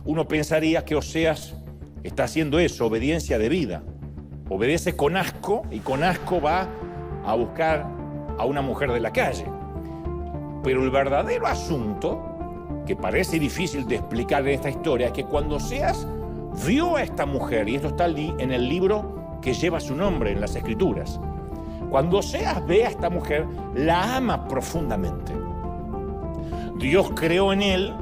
Uno pensaría que Oseas está haciendo eso, obediencia de vida. Obedece con asco y con asco va a buscar a una mujer de la calle. Pero el verdadero asunto, que parece difícil de explicar en esta historia, es que cuando Oseas vio a esta mujer, y esto está en el libro que lleva su nombre en las Escrituras, cuando Oseas ve a esta mujer, la ama profundamente. Dios creó en él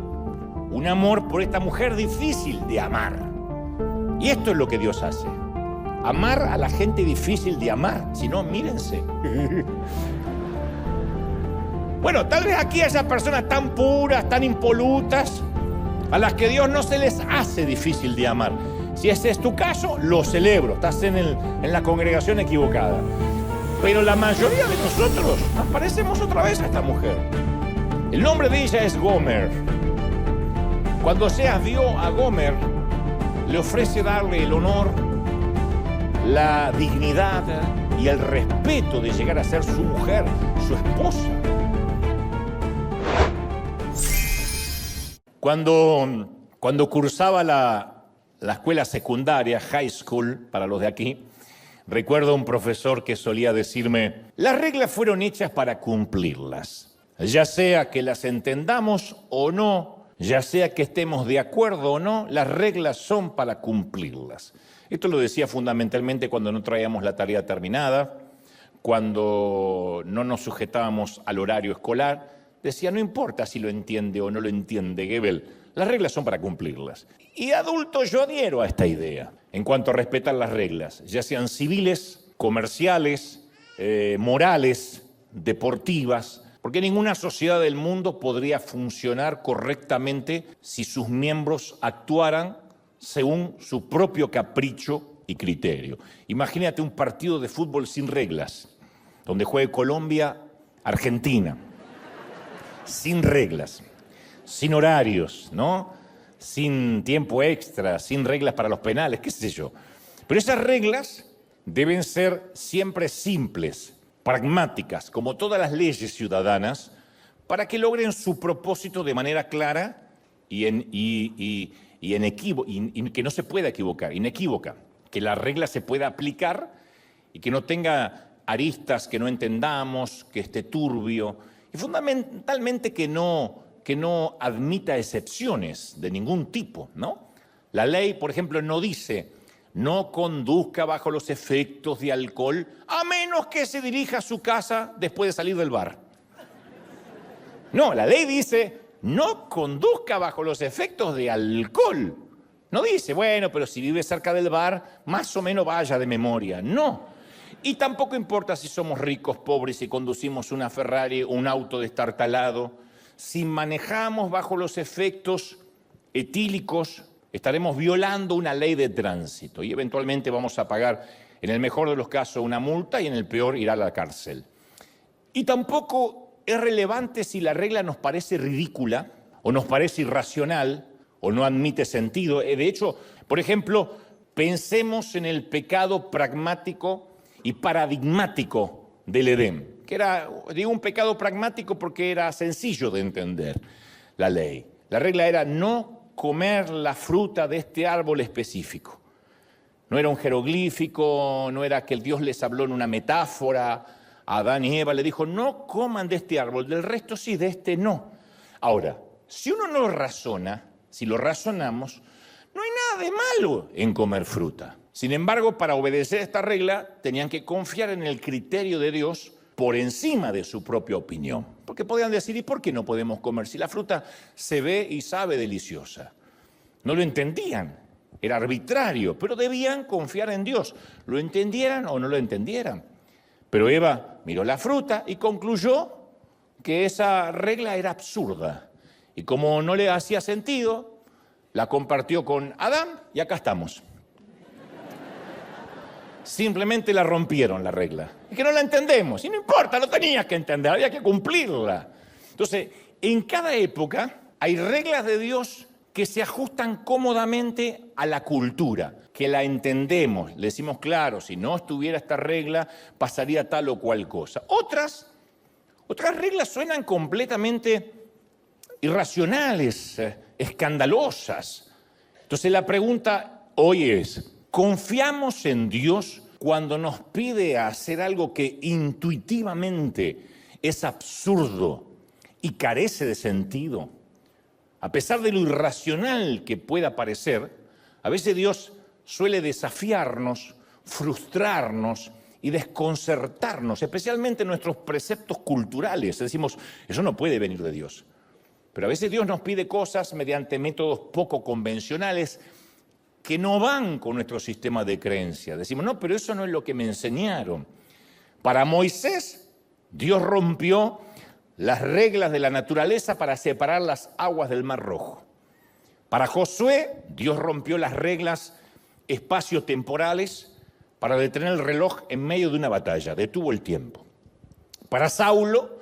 un amor por esta mujer difícil de amar. Y esto es lo que Dios hace. Amar a la gente difícil de amar. Si no, mírense. Bueno, tal vez aquí haya personas tan puras, tan impolutas, a las que Dios no se les hace difícil de amar. Si ese es tu caso, lo celebro. Estás en la congregación equivocada. Pero la mayoría de nosotros nos parecemos otra vez a esta mujer. El nombre de ella es Gomer. Cuando Oseas vio a Gomer, le ofrece darle el honor, la dignidad y el respeto de llegar a ser su mujer, su esposa. Cuando cursaba la escuela secundaria, high school, para los de aquí, recuerdo un profesor que solía decirme: las reglas fueron hechas para cumplirlas, ya sea que las entendamos o no, ya sea que estemos de acuerdo o no, las reglas son para cumplirlas. Esto lo decía fundamentalmente cuando no traíamos la tarea terminada, cuando no nos sujetábamos al horario escolar. Decía, no importa si lo entiende o no lo entiende Goebbels, las reglas son para cumplirlas. Y adulto yo adhiero a esta idea en cuanto a respetar las reglas, ya sean civiles, comerciales, morales, deportivas, porque ninguna sociedad del mundo podría funcionar correctamente si sus miembros actuaran según su propio capricho y criterio. Imagínate un partido de fútbol sin reglas, donde juegue Colombia-Argentina, sin reglas, sin horarios, ¿no? Sin tiempo extra, sin reglas para los penales, qué sé yo. Pero esas reglas deben ser siempre simples, pragmáticas, como todas las leyes ciudadanas, para que logren su propósito de manera clara y que no se pueda equivocar, inequívoca, que la regla se pueda aplicar y que no tenga aristas que no entendamos, que esté turbio, y fundamentalmente que no admita excepciones de ningún tipo, ¿no? La ley, por ejemplo, no dice: no conduzca bajo los efectos de alcohol, a menos que se dirija a su casa después de salir del bar. No, la ley dice: no conduzca bajo los efectos de alcohol. No dice, bueno, pero si vive cerca del bar, más o menos vaya de memoria. No. Y tampoco importa si somos ricos, pobres, si conducimos una Ferrari o un auto destartalado. Si manejamos bajo los efectos etílicos, estaremos violando una ley de tránsito y eventualmente vamos a pagar, en el mejor de los casos, una multa y en el peor ir a la cárcel. Y tampoco es relevante si la regla nos parece ridícula o nos parece irracional o no admite sentido. De hecho, por ejemplo, pensemos en el pecado pragmático y paradigmático del Edén, que era, digo, un pecado pragmático porque era sencillo de entender la ley. La regla era no comer la fruta de este árbol específico. No era un jeroglífico, no era que el Dios les habló en una metáfora. A Adán y Eva le dijo, no coman de este árbol, del resto sí, de este no. Ahora, si uno no razona, si lo razonamos, no hay nada de malo en comer fruta. Sin embargo, para obedecer esta regla, tenían que confiar en el criterio de Dios por encima de su propia opinión. Porque podían decir, ¿y por qué no podemos comer si la fruta se ve y sabe deliciosa? No lo entendían, era arbitrario, pero debían confiar en Dios, lo entendieran o no lo entendieran. Pero Eva miró la fruta y concluyó que esa regla era absurda. Y como no le hacía sentido, la compartió con Adán y acá estamos. Simplemente la rompieron la regla. Es que no la entendemos, y no importa, no tenías que entender, había que cumplirla. Entonces, en cada época hay reglas de Dios que se ajustan cómodamente a la cultura, que la entendemos, le decimos, claro, si no estuviera esta regla, pasaría tal o cual cosa. Otras reglas suenan completamente irracionales, escandalosas. Entonces la pregunta hoy es, ¿confiamos en Dios cuando nos pide hacer algo que intuitivamente es absurdo y carece de sentido? A pesar de lo irracional que pueda parecer, a veces Dios suele desafiarnos, frustrarnos y desconcertarnos, especialmente en nuestros preceptos culturales. Decimos, eso no puede venir de Dios. Pero a veces Dios nos pide cosas mediante métodos poco convencionales que no van con nuestro sistema de creencia. Decimos, no, pero eso no es lo que me enseñaron. Para Moisés, Dios rompió las reglas de la naturaleza para separar las aguas del Mar Rojo. Para Josué, Dios rompió las reglas espaciotemporales para detener el reloj en medio de una batalla, detuvo el tiempo. Para Saulo,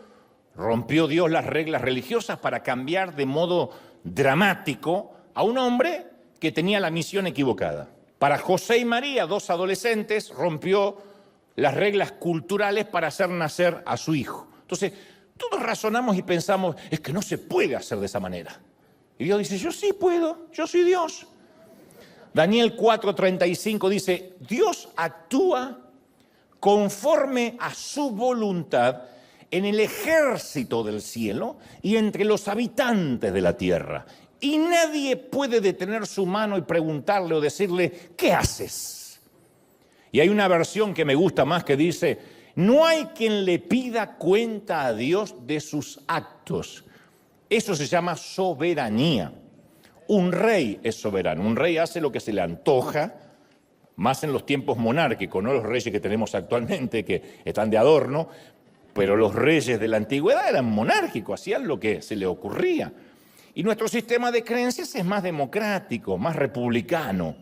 rompió Dios las reglas religiosas para cambiar de modo dramático a un hombre que tenía la misión equivocada. Para José y María, dos adolescentes, rompió las reglas culturales para hacer nacer a su hijo. Entonces, todos razonamos y pensamos, es que no se puede hacer de esa manera. Y Dios dice, yo sí puedo, yo soy Dios. Daniel 4:35 dice, Dios actúa conforme a su voluntad en el ejército del cielo y entre los habitantes de la tierra. Y nadie puede detener su mano y preguntarle o decirle, ¿qué haces? Y hay una versión que me gusta más que dice, no hay quien le pida cuenta a Dios de sus actos. Eso se llama soberanía. Un rey es soberano. Un rey hace lo que se le antoja, más en los tiempos monárquicos, no los reyes que tenemos actualmente, que están de adorno, pero los reyes de la antigüedad eran monárquicos, hacían lo que se les ocurría. Y nuestro sistema de creencias es más democrático, más republicano.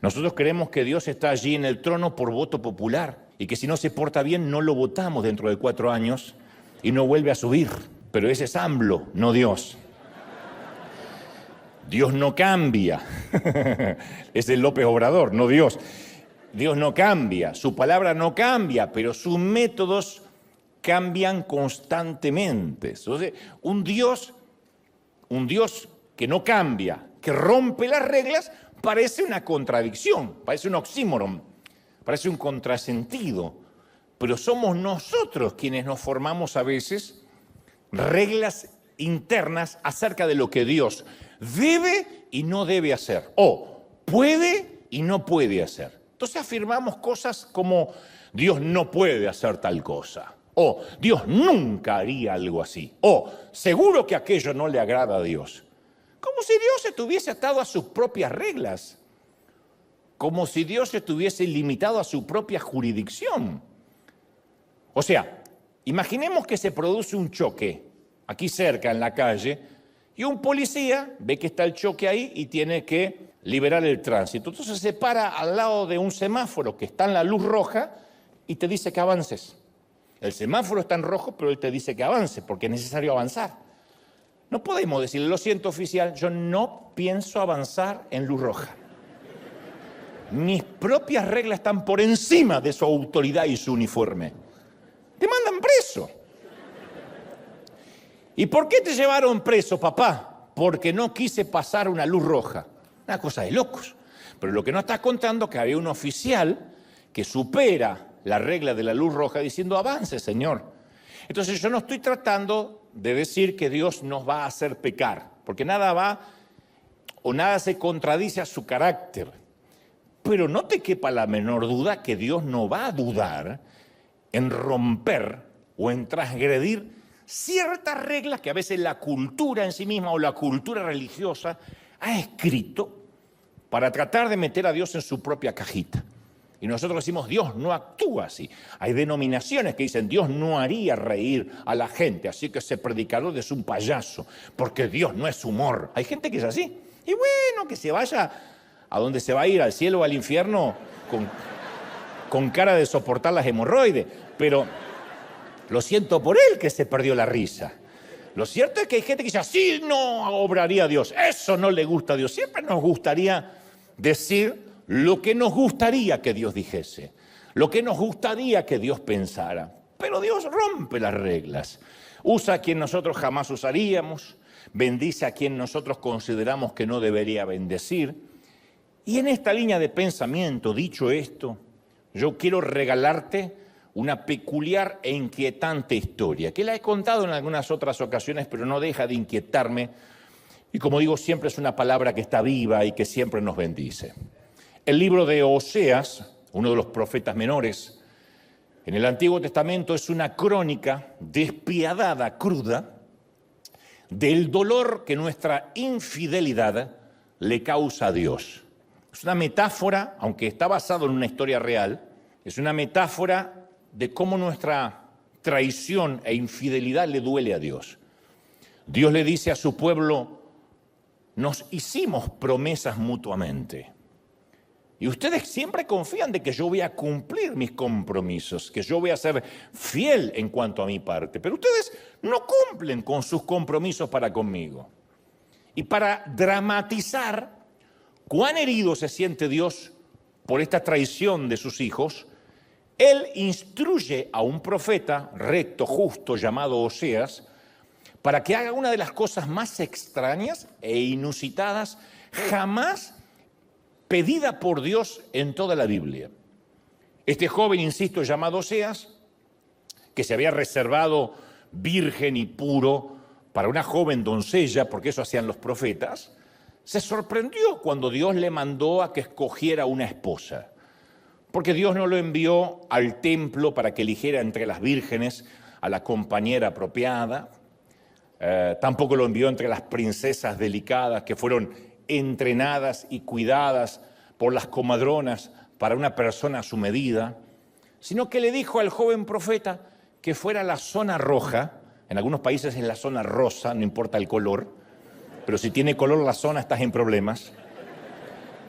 Nosotros creemos que Dios está allí en el trono por voto popular y que si no se porta bien no lo votamos dentro de 4 años y no vuelve a subir. Pero ese es AMLO, no Dios. Dios no cambia. Es el López Obrador, no Dios. Dios no cambia, su palabra no cambia, pero sus métodos cambian constantemente. Entonces, un Dios que no cambia, que rompe las reglas, parece una contradicción, parece un oxímoron, parece un contrasentido. Pero somos nosotros quienes nos formamos a veces reglas internas acerca de lo que Dios debe y no debe hacer, o puede y no puede hacer. Entonces afirmamos cosas como Dios no puede hacer tal cosa, o Dios nunca haría algo así, o seguro que aquello no le agrada a Dios. Como si Dios estuviese atado a sus propias reglas, como si Dios estuviese limitado a su propia jurisdicción. O sea, imaginemos que se produce un choque aquí cerca en la calle y un policía ve que está el choque ahí y tiene que liberar el tránsito. Entonces se para al lado de un semáforo que está en la luz roja y te dice que avances. El semáforo está en rojo, pero él te dice que avances porque es necesario avanzar. No podemos decirle, lo siento oficial, yo no pienso avanzar en luz roja. Mis propias reglas están por encima de su autoridad y su uniforme. Te mandan preso. ¿Y por qué te llevaron preso, papá? Porque no quise pasar una luz roja. Una cosa de locos. Pero lo que no estás contando es que había un oficial que supera la regla de la luz roja diciendo, avance, señor. Entonces yo no estoy tratando de decir que Dios nos va a hacer pecar, porque nada va o nada se contradice a su carácter. Pero no te quepa la menor duda que Dios no va a dudar en romper o en transgredir ciertas reglas que a veces la cultura en sí misma o la cultura religiosa ha escrito para tratar de meter a Dios en su propia cajita. Y nosotros decimos, Dios no actúa así. Hay denominaciones que dicen, Dios no haría reír a la gente, así que ese predicador es un payaso, porque Dios no es humor. Hay gente que es así. Y bueno, que se vaya a donde se va a ir, al cielo o al infierno, con cara de soportar las hemorroides. Pero lo siento por él que se perdió la risa. Lo cierto es que hay gente que dice, así no obraría Dios. Eso no le gusta a Dios. Siempre nos gustaría decir lo que nos gustaría que Dios dijese, lo que nos gustaría que Dios pensara. Pero Dios rompe las reglas. Usa a quien nosotros jamás usaríamos, bendice a quien nosotros consideramos que no debería bendecir. Y en esta línea de pensamiento, dicho esto, yo quiero regalarte una peculiar e inquietante historia, que la he contado en algunas otras ocasiones, pero no deja de inquietarme. Y como digo, siempre es una palabra que está viva y que siempre nos bendice. El libro de Oseas, uno de los profetas menores, en el Antiguo Testamento es una crónica despiadada, cruda, del dolor que nuestra infidelidad le causa a Dios. Es una metáfora, aunque está basado en una historia real, es una metáfora de cómo nuestra traición e infidelidad le duele a Dios. Dios le dice a su pueblo: nos hicimos promesas mutuamente. Y ustedes siempre confían de que yo voy a cumplir mis compromisos, que yo voy a ser fiel en cuanto a mi parte. Pero ustedes no cumplen con sus compromisos para conmigo. Y para dramatizar cuán herido se siente Dios por esta traición de sus hijos, Él instruye a un profeta recto, justo, llamado Oseas, para que haga una de las cosas más extrañas e inusitadas jamás pedida por Dios en toda la Biblia. Este joven, insisto, llamado Oseas, que se había reservado virgen y puro para una joven doncella, porque eso hacían los profetas, se sorprendió cuando Dios le mandó a que escogiera una esposa, porque Dios no lo envió al templo para que eligiera entre las vírgenes a la compañera apropiada, tampoco lo envió entre las princesas delicadas que fueron entrenadas y cuidadas por las comadronas para una persona a su medida, sino que le dijo al joven profeta que fuera a la zona roja. En algunos países es la zona rosa, no importa el color, pero si tiene color la zona estás en problemas.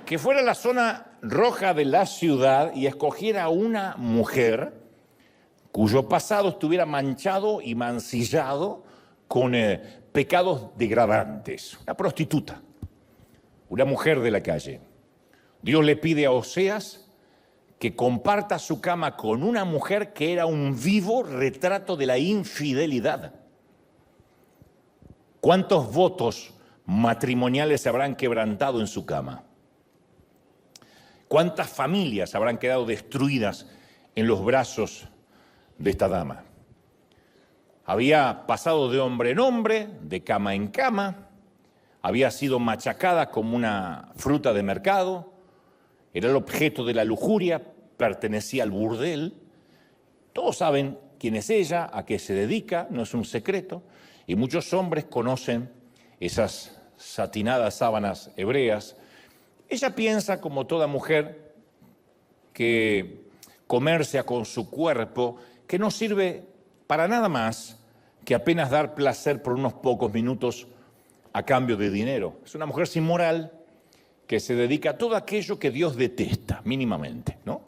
Que fuera a la zona roja de la ciudad y escogiera a una mujer cuyo pasado estuviera manchado y mancillado con pecados degradantes, una prostituta, una mujer de la calle. Dios le pide a Oseas que comparta su cama con una mujer que era un vivo retrato de la infidelidad. ¿Cuántos votos matrimoniales se habrán quebrantado en su cama? ¿Cuántas familias habrán quedado destruidas en los brazos de esta dama? Había pasado de hombre en hombre, de cama en cama, había sido machacada como una fruta de mercado, era el objeto de la lujuria, pertenecía al burdel. Todos saben quién es ella, a qué se dedica, no es un secreto, y muchos hombres conocen esas satinadas sábanas hebreas. Ella piensa, como toda mujer, que comercia con su cuerpo, que no sirve para nada más que apenas dar placer por unos pocos minutos a cambio de dinero. Es una mujer sin moral que se dedica a todo aquello que Dios detesta, mínimamente, ¿no?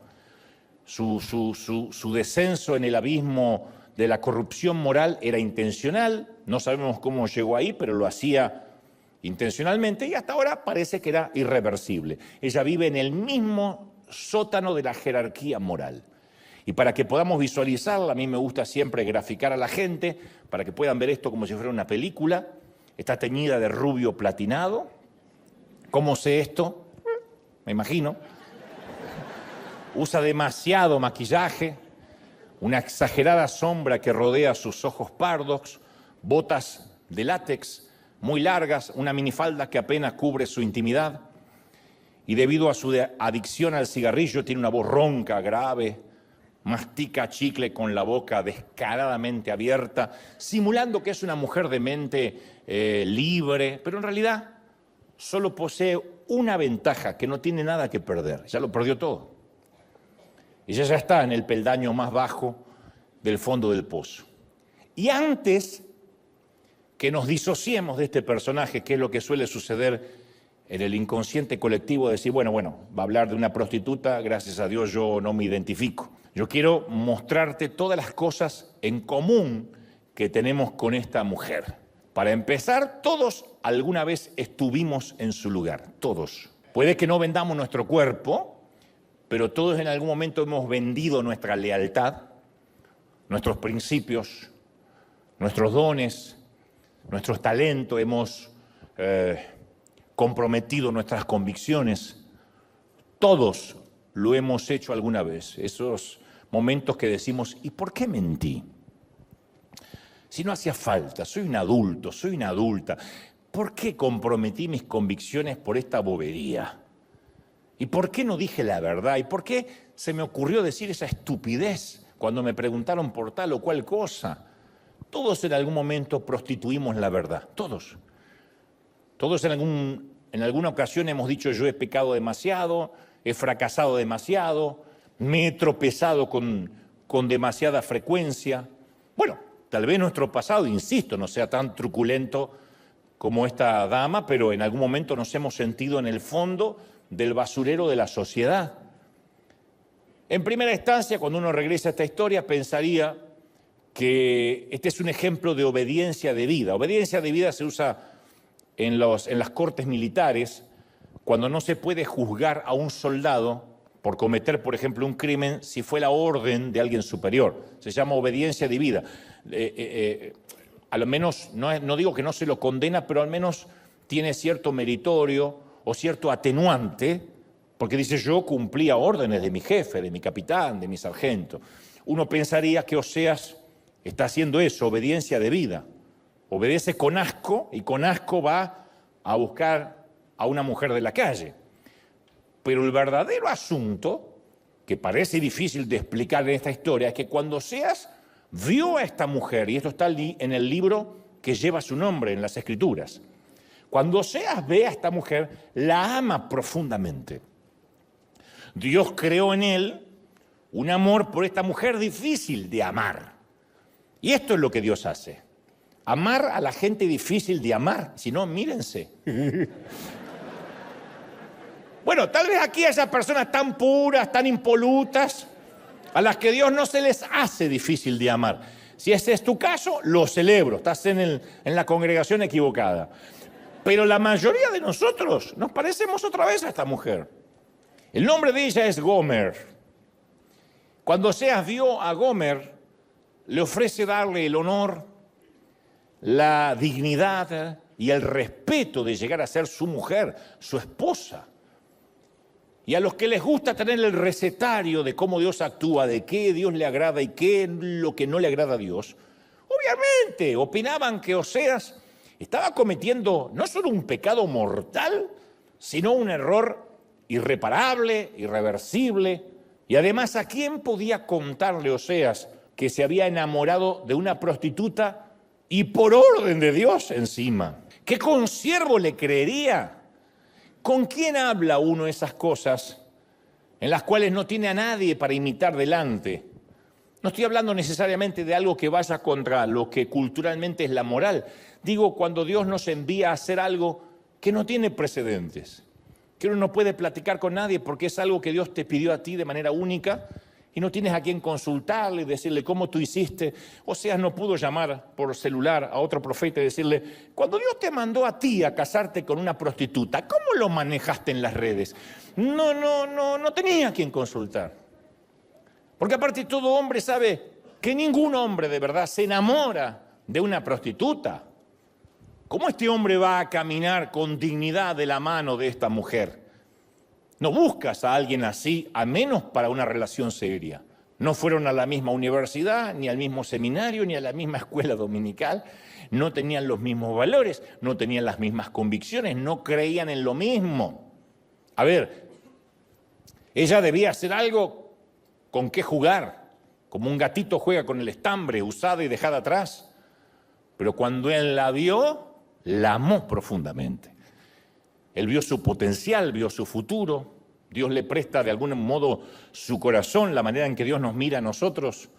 Su descenso en el abismo de la corrupción moral era intencional, no sabemos cómo llegó ahí, pero lo hacía intencionalmente y hasta ahora parece que era irreversible. Ella vive en el mismo sótano de la jerarquía moral. Y para que podamos visualizarla, a mí me gusta siempre graficar a la gente, para que puedan ver esto como si fuera una película. Está teñida de rubio platinado. ¿Cómo sé esto? Me imagino. Usa demasiado maquillaje, una exagerada sombra que rodea sus ojos pardos, botas de látex muy largas, una minifalda que apenas cubre su intimidad. Y debido a su adicción al cigarrillo, tiene una voz ronca, grave, mastica chicle con la boca descaradamente abierta, simulando que es una mujer de mente libre, pero en realidad solo posee una ventaja, que no tiene nada que perder, ya lo perdió todo. Ella ya está en el peldaño más bajo del fondo del pozo. Y antes que nos disociemos de este personaje, que es lo que suele suceder en el inconsciente colectivo, de decir, bueno, va a hablar de una prostituta, gracias a Dios yo no me identifico. Yo quiero mostrarte todas las cosas en común que tenemos con esta mujer. Para empezar, todos alguna vez estuvimos en su lugar, todos. Puede que no vendamos nuestro cuerpo, pero todos en algún momento hemos vendido nuestra lealtad, nuestros principios, nuestros dones, nuestros talentos, hemos comprometido nuestras convicciones Todos lo hemos hecho alguna vez, esos momentos que decimos, ¿y por qué mentí? Si no hacía falta, soy un adulto, soy una adulta, ¿por qué comprometí mis convicciones por esta bobería? ¿Y por qué no dije la verdad? ¿Y por qué se me ocurrió decir esa estupidez cuando me preguntaron por tal o cual cosa? Todos en algún momento prostituimos la verdad, todos. Todos en alguna ocasión hemos dicho yo he pecado demasiado, he fracasado demasiado, me he tropezado con demasiada frecuencia. Bueno, tal vez nuestro pasado, insisto, no sea tan truculento como esta dama, pero en algún momento nos hemos sentido en el fondo del basurero de la sociedad. En primera instancia, cuando uno regresa a esta historia, pensaría que este es un ejemplo de obediencia debida. Obediencia debida se usa en las cortes militares cuando no se puede juzgar a un soldado por cometer, por ejemplo, un crimen si fue la orden de alguien superior. Se llama obediencia debida. A lo menos, no digo que no se lo condena, pero al menos tiene cierto meritorio o cierto atenuante, porque dice yo cumplía órdenes de mi jefe, de mi capitán, de mi sargento. Uno pensaría que Oseas está haciendo eso, obediencia debida. Obedece con asco y con asco va a buscar a una mujer de la calle. Pero el verdadero asunto, que parece difícil de explicar en esta historia, es que cuando Oseas vio a esta mujer, y esto está en el libro que lleva su nombre en las Escrituras, cuando Oseas ve a esta mujer, la ama profundamente. Dios creó en él un amor por esta mujer difícil de amar. Y esto es lo que Dios hace. Amar a la gente difícil de amar. Si no, mírense. Bueno, tal vez aquí haya personas tan puras, tan impolutas, a las que Dios no se les hace difícil de amar. Si ese es tu caso, lo celebro. Estás en la congregación equivocada. Pero la mayoría de nosotros nos parecemos otra vez a esta mujer. El nombre de ella es Gomer. Cuando Oseas vio a Gomer, le ofrece darle el honor, la dignidad y el respeto de llegar a ser su mujer, su esposa. Y a los que les gusta tener el recetario de cómo Dios actúa, de qué Dios le agrada y qué es lo que no le agrada a Dios, obviamente opinaban que Oseas estaba cometiendo no solo un pecado mortal, sino un error irreparable, irreversible. Y además, ¿a quién podía contarle Oseas que se había enamorado de una prostituta y por orden de Dios encima? ¿Qué consiervo le creería? ¿Con quién habla uno esas cosas en las cuales no tiene a nadie para imitar delante? No estoy hablando necesariamente de algo que vaya contra lo que culturalmente es la moral. Digo, cuando Dios nos envía a hacer algo que no tiene precedentes, que uno no puede platicar con nadie porque es algo que Dios te pidió a ti de manera única y no tienes a quien consultarle y decirle cómo tú hiciste. Oseas no pudo llamar por celular a otro profeta y decirle, cuando Dios te mandó a ti a casarte con una prostituta, ¿cómo lo manejaste en las redes? No tenía a quien consultar. Porque aparte todo hombre sabe que ningún hombre de verdad se enamora de una prostituta. ¿Cómo este hombre va a caminar con dignidad de la mano de esta mujer? No buscas a alguien así, a menos para una relación seria. No fueron a la misma universidad, ni al mismo seminario, ni a la misma escuela dominical. No tenían los mismos valores, no tenían las mismas convicciones, no creían en lo mismo. A ver, ella debía hacer algo con qué jugar, como un gatito juega con el estambre, usada y dejada atrás. Pero cuando él la vio, la amó profundamente. Él vio su potencial, vio su futuro. Dios le presta de algún modo su corazón, la manera en que Dios nos mira a nosotros.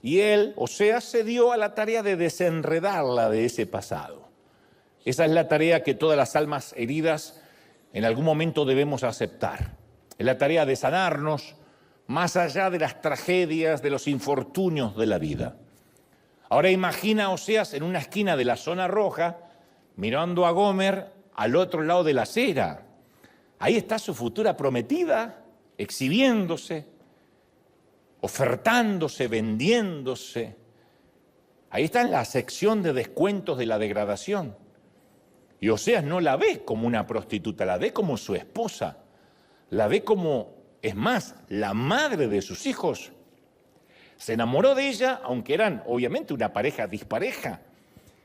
Y él, Oseas, se dio a la tarea de desenredarla de ese pasado. Esa es la tarea que todas las almas heridas en algún momento debemos aceptar. Es la tarea de sanarnos más allá de las tragedias, de los infortunios de la vida. Ahora imagina a Oseas en una esquina de la zona roja, mirando a Gomer al otro lado de la acera. Ahí está su futura prometida, exhibiéndose, ofertándose, vendiéndose. Ahí está en la sección de descuentos de la degradación. Y Oseas no la ve como una prostituta, la ve como su esposa. la ve como, es más, la madre de sus hijos. Se enamoró de ella, aunque eran obviamente una pareja dispareja.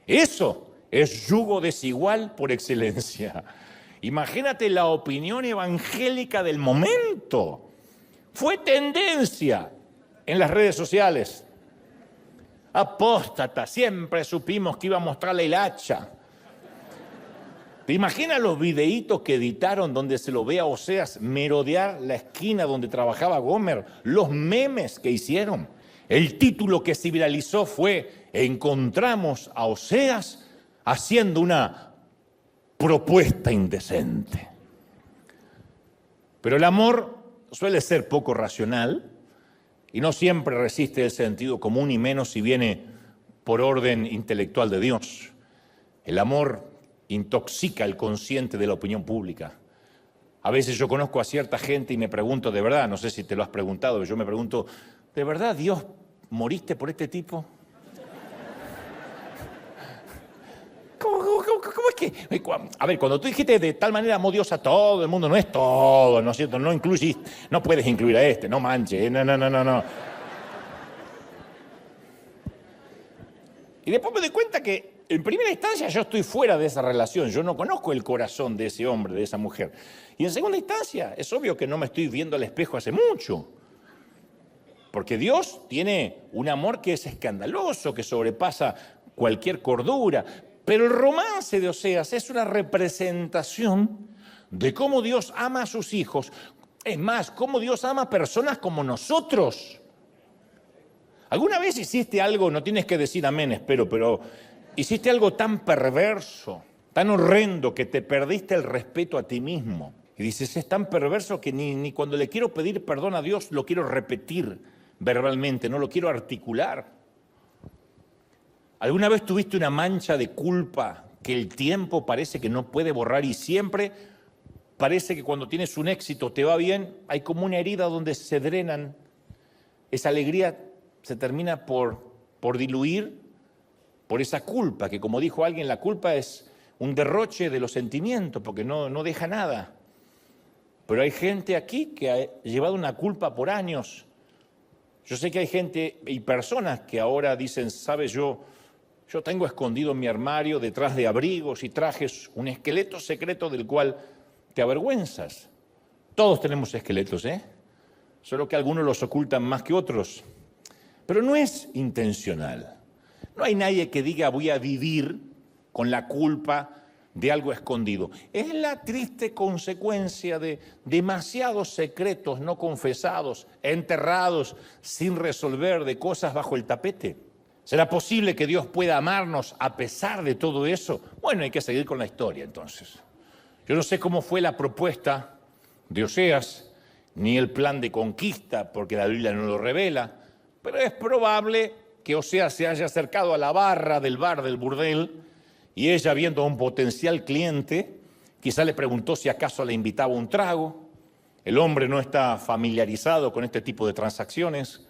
Eso es yugo desigual por excelencia. Imagínate la opinión evangélica del momento. Fue tendencia en las redes sociales. Apóstata, siempre supimos que iba a mostrarle el hacha. ¿Te imaginas los videitos que editaron donde se lo ve a Oseas merodear la esquina donde trabajaba Gomer? Los memes que hicieron. El título que se viralizó fue: encontramos a Oseas haciendo una propuesta indecente. Pero el amor suele ser poco racional y no siempre resiste el sentido común, y menos si viene por orden intelectual de Dios. El amor intoxica el consciente de la opinión pública. A veces yo conozco a cierta gente y me pregunto, de verdad, no sé si te lo has preguntado, yo me pregunto, ¿de verdad Dios moriste por este tipo? ¿Cómo es que? A ver, cuando tú dijiste de tal manera amó Dios a todo el mundo, no es todo, ¿no es cierto? No incluyiste, no puedes incluir a este, no manches, no. Y después me doy cuenta que en primera instancia yo estoy fuera de esa relación, yo no conozco el corazón de ese hombre, de esa mujer. Y en segunda instancia, es obvio que no me estoy viendo al espejo hace mucho. Porque Dios tiene un amor que es escandaloso, que sobrepasa cualquier cordura. Pero el romance de Oseas es una representación de cómo Dios ama a sus hijos. Es más, cómo Dios ama a personas como nosotros. ¿Alguna vez hiciste algo, no tienes que decir amén, espero, pero hiciste algo tan perverso, tan horrendo, que te perdiste el respeto a ti mismo? Y dices, es tan perverso que ni cuando le quiero pedir perdón a Dios lo quiero repetir verbalmente, no lo quiero articular. ¿Alguna vez tuviste una mancha de culpa que el tiempo parece que no puede borrar y siempre parece que cuando tienes un éxito, te va bien, hay como una herida donde se drenan? Esa alegría se termina por diluir por esa culpa, que como dijo alguien, la culpa es un derroche de los sentimientos porque no deja nada. Pero hay gente aquí que ha llevado una culpa por años. Yo sé que hay gente y personas que ahora dicen, sabes, yo tengo escondido en mi armario, detrás de abrigos y trajes, un esqueleto secreto del cual te avergüenzas. Todos tenemos esqueletos, solo que algunos los ocultan más que otros. Pero no es intencional. No hay nadie que diga voy a vivir con la culpa de algo escondido. Es la triste consecuencia de demasiados secretos no confesados, enterrados sin resolver, de cosas bajo el tapete. ¿Será posible que Dios pueda amarnos a pesar de todo eso? Bueno, hay que seguir con la historia entonces. Yo no sé cómo fue la propuesta de Oseas, ni el plan de conquista, porque la Biblia no lo revela, pero es probable que Oseas se haya acercado a la barra del bar del burdel y ella, viendo a un potencial cliente, quizá le preguntó si acaso le invitaba un trago. El hombre no está familiarizado con este tipo de transacciones,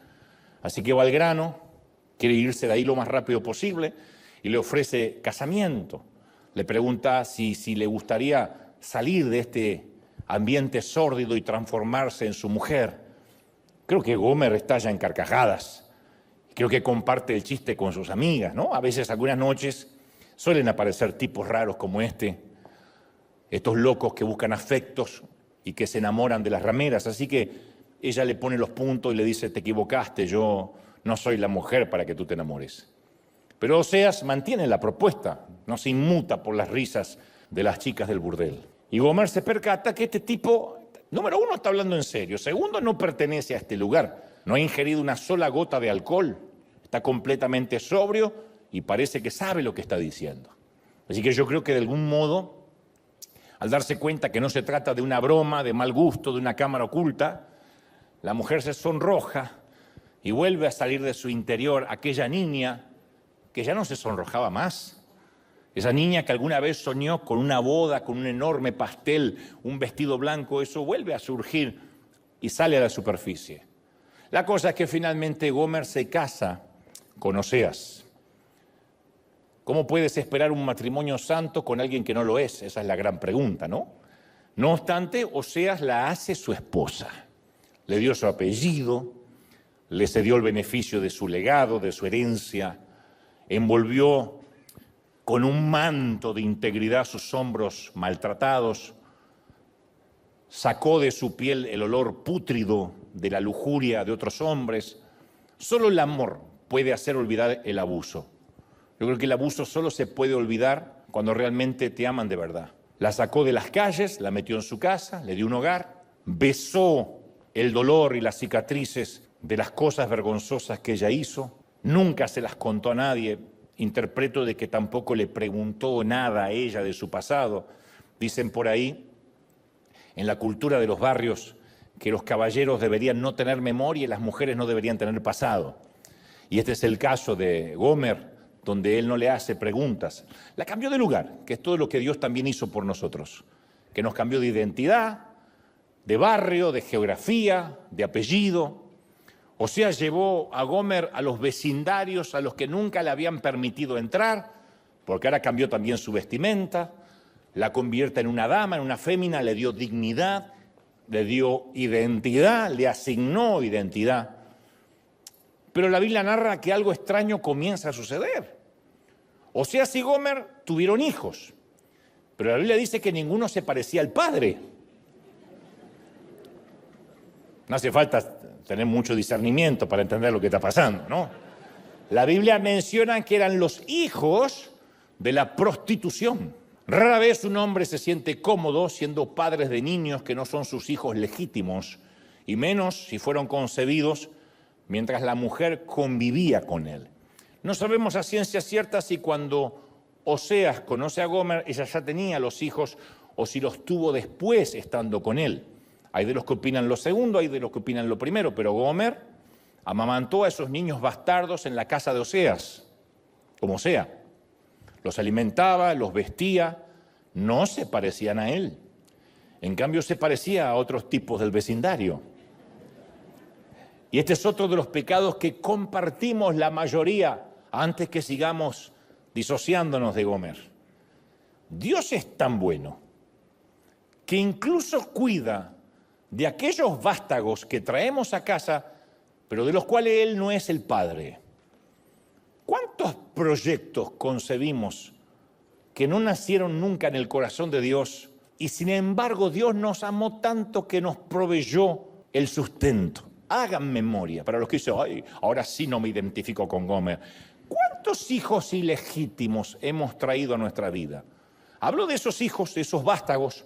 así que va al grano. Quiere irse de ahí lo más rápido posible y le ofrece casamiento. Le pregunta si le gustaría salir de este ambiente sórdido y transformarse en su mujer. Creo que Gomer estalla en carcajadas. Creo que comparte el chiste con sus amigas, ¿no? A veces, algunas noches, suelen aparecer tipos raros como estos locos que buscan afectos y que se enamoran de las rameras. Así que ella le pone los puntos y le dice, te equivocaste, yo no soy la mujer para que tú te enamores. Pero Oseas mantiene la propuesta, no se inmuta por las risas de las chicas del burdel. Y Gomer se percata que este tipo, número uno, está hablando en serio. Segundo, no pertenece a este lugar. No ha ingerido una sola gota de alcohol. Está completamente sobrio y parece que sabe lo que está diciendo. Así que yo creo que de algún modo, al darse cuenta que no se trata de una broma, de mal gusto, de una cámara oculta, la mujer se sonroja y vuelve a salir de su interior aquella niña que ya no se sonrojaba más. Esa niña que alguna vez soñó con una boda, con un enorme pastel, un vestido blanco, eso vuelve a surgir y sale a la superficie. La cosa es que finalmente Gomer se casa con Oseas. ¿Cómo puedes esperar un matrimonio santo con alguien que no lo es? Esa es la gran pregunta, ¿no? No obstante, Oseas la hace su esposa. Le dio su apellido, le cedió el beneficio de su legado, de su herencia, envolvió con un manto de integridad sus hombros maltratados, sacó de su piel el olor pútrido de la lujuria de otros hombres. Solo el amor puede hacer olvidar el abuso. Yo creo que el abuso solo se puede olvidar cuando realmente te aman de verdad. La sacó de las calles, la metió en su casa, le dio un hogar, besó el dolor y las cicatrices de las cosas vergonzosas que ella hizo. Nunca se las contó a nadie. Interpreto de que tampoco le preguntó nada a ella de su pasado. Dicen por ahí, en la cultura de los barrios, que los caballeros deberían no tener memoria y las mujeres no deberían tener pasado. Y este es el caso de Gomer, donde él no le hace preguntas. La cambió de lugar, que es todo lo que Dios también hizo por nosotros, que nos cambió de identidad, de barrio, de geografía, de apellido. Oseas llevó a Gomer a los vecindarios a los que nunca le habían permitido entrar, porque ahora cambió también su vestimenta, la convierte en una dama, en una fémina, le dio dignidad, le dio identidad, le asignó identidad. Pero la Biblia narra que algo extraño comienza a suceder. Oseas y Gomer tuvieron hijos, pero la Biblia dice que ninguno se parecía al padre. No hace falta tener mucho discernimiento para entender lo que está pasando, ¿no? La Biblia menciona que eran los hijos de la prostitución. Rara vez un hombre se siente cómodo siendo padres de niños que no son sus hijos legítimos, y menos si fueron concebidos mientras la mujer convivía con él. No sabemos a ciencia cierta si cuando Oseas conoce a Gomer, ella ya tenía los hijos o si los tuvo después estando con él. Hay de los que opinan lo segundo, hay de los que opinan lo primero, pero Gomer amamantó a esos niños bastardos en la casa de Oseas, como sea. Los alimentaba, los vestía, no se parecían a él. En cambio, se parecía a otros tipos del vecindario. Y este es otro de los pecados que compartimos la mayoría antes que sigamos disociándonos de Gomer. Dios es tan bueno que incluso cuida de aquellos vástagos que traemos a casa, pero de los cuales Él no es el padre. ¿Cuántos proyectos concebimos que no nacieron nunca en el corazón de Dios y sin embargo Dios nos amó tanto que nos proveyó el sustento? Hagan memoria, para los que dicen, ay, ahora sí no me identifico con Gomer. ¿Cuántos hijos ilegítimos hemos traído a nuestra vida? Hablo de esos hijos, de esos vástagos,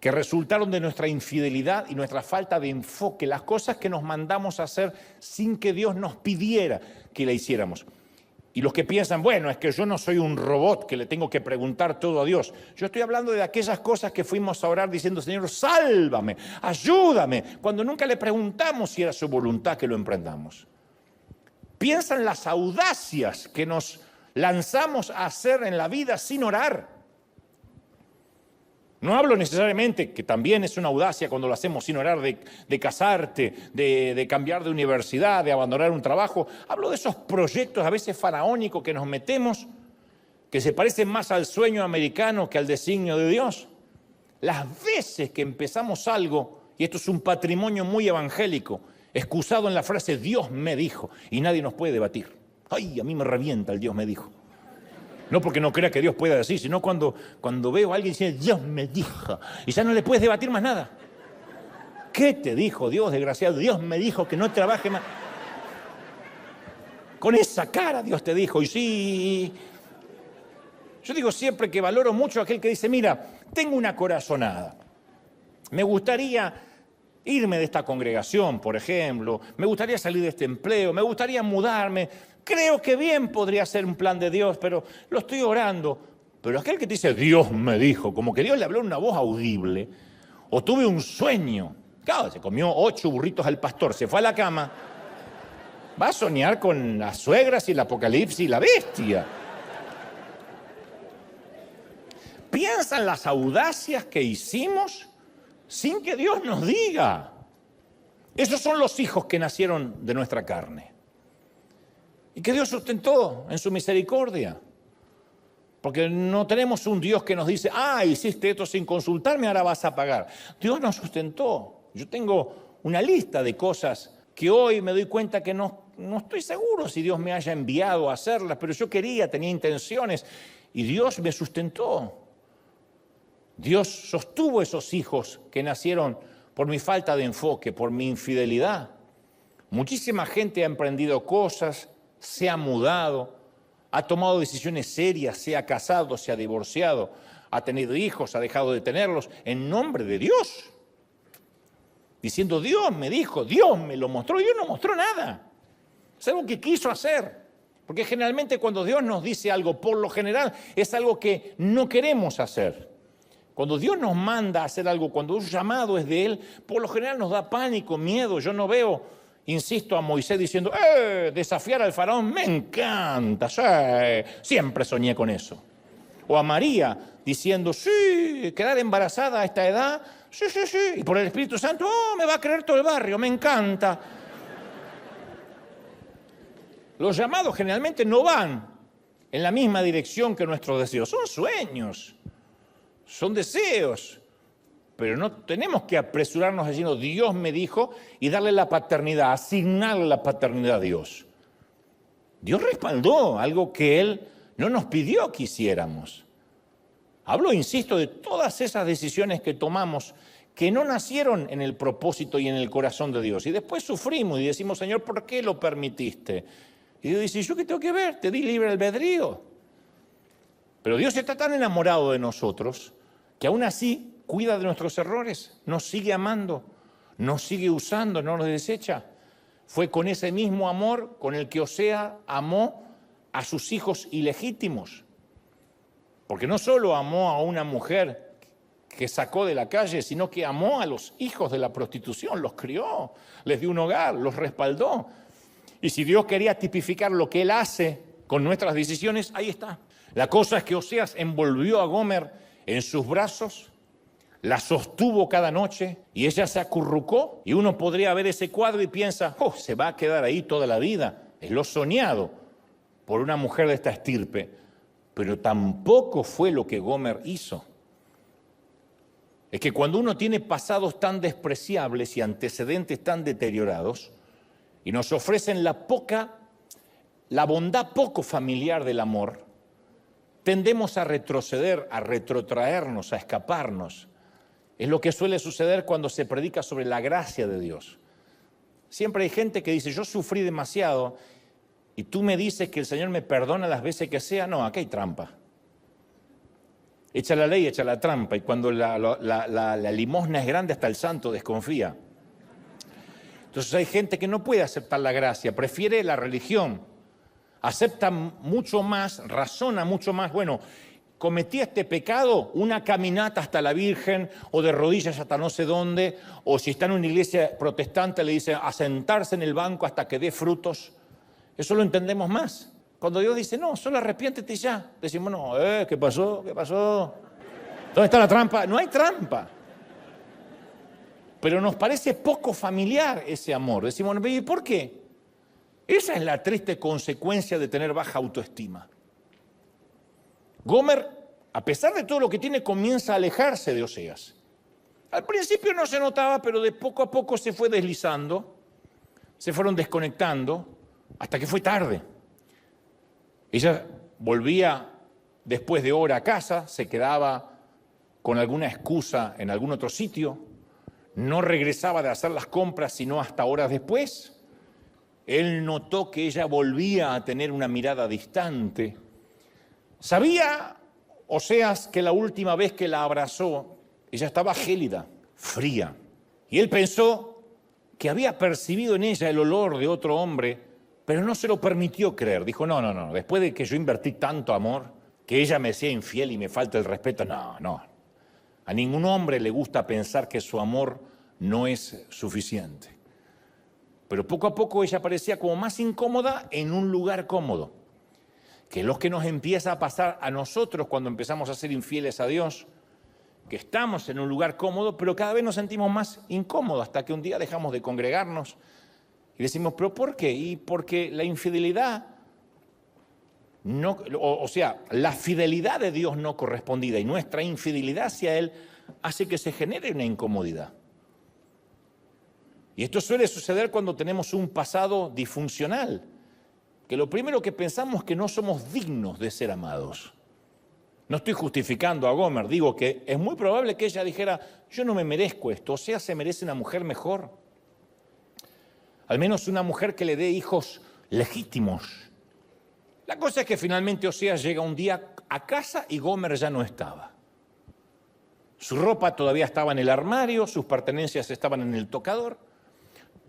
que resultaron de nuestra infidelidad y nuestra falta de enfoque, las cosas que nos mandamos a hacer sin que Dios nos pidiera que la hiciéramos. Y los que piensan, bueno, es que yo no soy un robot que le tengo que preguntar todo a Dios. Yo estoy hablando de aquellas cosas que fuimos a orar diciendo, Señor, sálvame, ayúdame, cuando nunca le preguntamos si era su voluntad que lo emprendamos. Piensan las audacias que nos lanzamos a hacer en la vida sin orar. No hablo necesariamente, que también es una audacia cuando lo hacemos sin orar, de casarte, de cambiar de universidad, de abandonar un trabajo. Hablo de esos proyectos a veces faraónicos que nos metemos, que se parecen más al sueño americano que al designio de Dios. Las veces que empezamos algo, y esto es un patrimonio muy evangélico, excusado en la frase Dios me dijo, y nadie nos puede debatir. Ay, a mí me revienta el Dios me dijo. No porque no crea que Dios pueda decir, sino cuando veo a alguien diciendo, Dios me dijo, y ya no le puedes debatir más nada. ¿Qué te dijo Dios, desgraciado? Dios me dijo que no trabaje más. Con esa cara Dios te dijo, y sí. Yo digo siempre que valoro mucho a aquel que dice, mira, tengo una corazonada. Me gustaría irme de esta congregación, por ejemplo. Me gustaría salir de este empleo. Me gustaría mudarme. Creo que bien podría ser un plan de Dios, pero lo estoy orando. Pero aquel que te dice, Dios me dijo, como que Dios le habló en una voz audible, o tuve un sueño. Claro, se comió 8 burritos al pastor, se fue a la cama. Va a soñar con las suegras y el apocalipsis y la bestia. Piensa en las audacias que hicimos sin que Dios nos diga. Esos son los hijos que nacieron de nuestra carne. Y que Dios sustentó en su misericordia. Porque no tenemos un Dios que nos dice, hiciste esto sin consultarme, ahora vas a pagar. Dios nos sustentó. Yo tengo una lista de cosas que hoy me doy cuenta que no estoy seguro si Dios me haya enviado a hacerlas, pero yo tenía intenciones y Dios me sustentó. Dios sostuvo esos hijos que nacieron por mi falta de enfoque, por mi infidelidad. Muchísima gente ha emprendido cosas, se ha mudado, ha tomado decisiones serias, se ha casado, se ha divorciado, ha tenido hijos, ha dejado de tenerlos, en nombre de Dios. Diciendo, Dios me dijo, Dios me lo mostró, Dios no mostró nada. Es algo que quiso hacer. Porque generalmente cuando Dios nos dice algo, por lo general, es algo que no queremos hacer. Cuando Dios nos manda a hacer algo, cuando un llamado es de Él, por lo general nos da pánico, miedo. Yo no veo, insisto, a Moisés diciendo, desafiar al faraón, me encanta, sí, siempre soñé con eso. O a María diciendo, sí, quedar embarazada a esta edad, sí, y por el Espíritu Santo, me va a creer todo el barrio, me encanta. Los llamados generalmente no van en la misma dirección que nuestros deseos, son sueños, son deseos, pero no tenemos que apresurarnos diciendo, Dios me dijo, y darle la paternidad, asignarle la paternidad a Dios. Dios respaldó algo que Él no nos pidió que hiciéramos. Hablo, insisto, de todas esas decisiones que tomamos que no nacieron en el propósito y en el corazón de Dios. Y después sufrimos y decimos, Señor, ¿por qué lo permitiste? Y Dios dice, ¿yo qué tengo que ver? Te di libre albedrío. Pero Dios está tan enamorado de nosotros que aún así cuida de nuestros errores, nos sigue amando, nos sigue usando, no nos desecha. Fue con ese mismo amor con el que Osea amó a sus hijos ilegítimos. Porque no solo amó a una mujer que sacó de la calle, sino que amó a los hijos de la prostitución, los crió, les dio un hogar, los respaldó. Y si Dios quería tipificar lo que Él hace con nuestras decisiones, ahí está. La cosa es que Oseas envolvió a Gomer en sus brazos, la sostuvo cada noche y ella se acurrucó. Y uno podría ver ese cuadro y piensa, se va a quedar ahí toda la vida. Es lo soñado por una mujer de esta estirpe. Pero tampoco fue lo que Gomer hizo. Es que cuando uno tiene pasados tan despreciables y antecedentes tan deteriorados, y nos ofrecen la bondad poco familiar del amor, tendemos a retroceder, a retrotraernos, a escaparnos. Es lo que suele suceder cuando se predica sobre la gracia de Dios. Siempre hay gente que dice, yo sufrí demasiado, y tú me dices que el Señor me perdona las veces que sea. No, aquí hay trampa. Echa la ley, echa la trampa, y cuando la limosna es grande, hasta el santo desconfía. Entonces hay gente que no puede aceptar la gracia, prefiere la religión, acepta mucho más, razona mucho más, bueno, cometí este pecado, una caminata hasta la Virgen, o de rodillas hasta no sé dónde, o si está en una iglesia protestante le dice a sentarse en el banco hasta que dé frutos. Eso lo entendemos más. Cuando Dios dice, no, solo arrepiéntete y ya, decimos, no, ¿qué pasó? ¿Qué pasó? ¿Dónde está la trampa? No hay trampa. Pero nos parece poco familiar ese amor. Decimos, ¿y por qué? Esa es la triste consecuencia de tener baja autoestima. Gomer, a pesar de todo lo que tiene, comienza a alejarse de Oseas. Al principio no se notaba, pero de poco a poco se fue deslizando, se fueron desconectando, hasta que fue tarde. Ella volvía después de hora a casa, se quedaba con alguna excusa en algún otro sitio, no regresaba de hacer las compras sino hasta horas después. Él notó que ella volvía a tener una mirada distante. Sabía Oseas que la última vez que la abrazó, ella estaba gélida, fría. Y él pensó que había percibido en ella el olor de otro hombre, pero no se lo permitió creer. Dijo, no, después de que yo invertí tanto amor, que ella me sea infiel y me falte el respeto, no. A ningún hombre le gusta pensar que su amor no es suficiente. Pero poco a poco ella parecía como más incómoda en un lugar cómodo, que es lo que nos empieza a pasar a nosotros cuando empezamos a ser infieles a Dios, que estamos en un lugar cómodo, pero cada vez nos sentimos más incómodos hasta que un día dejamos de congregarnos y decimos, ¿pero por qué? Y porque la infidelidad no, o sea, la fidelidad de Dios no correspondida y nuestra infidelidad hacia Él hace que se genere una incomodidad. Y esto suele suceder cuando tenemos un pasado disfuncional, que lo primero que pensamos es que no somos dignos de ser amados. No estoy justificando a Gomer, digo que es muy probable que ella dijera, yo no me merezco esto, o sea, se merece una mujer mejor. Al menos una mujer que le dé hijos legítimos. La cosa es que finalmente Oseas llega un día a casa y Gomer ya no estaba. Su ropa todavía estaba en el armario, sus pertenencias estaban en el tocador.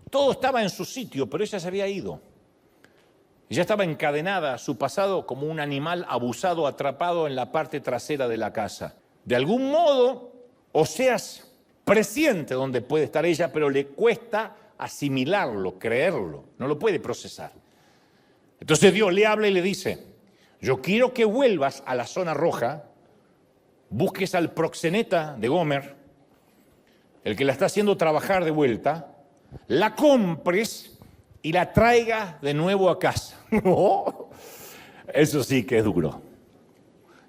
Todo estaba en su sitio, pero ella se había ido. Ella estaba encadenada a su pasado como un animal abusado, atrapado en la parte trasera de la casa. De algún modo, Oseas presiente dónde puede estar ella, pero le cuesta asimilarlo, creerlo, no lo puede procesar. Entonces Dios le habla y le dice, yo quiero que vuelvas a la zona roja, busques al proxeneta de Gomer, el que la está haciendo trabajar de vuelta, la compres y la traigas de nuevo a casa. Eso sí que es duro.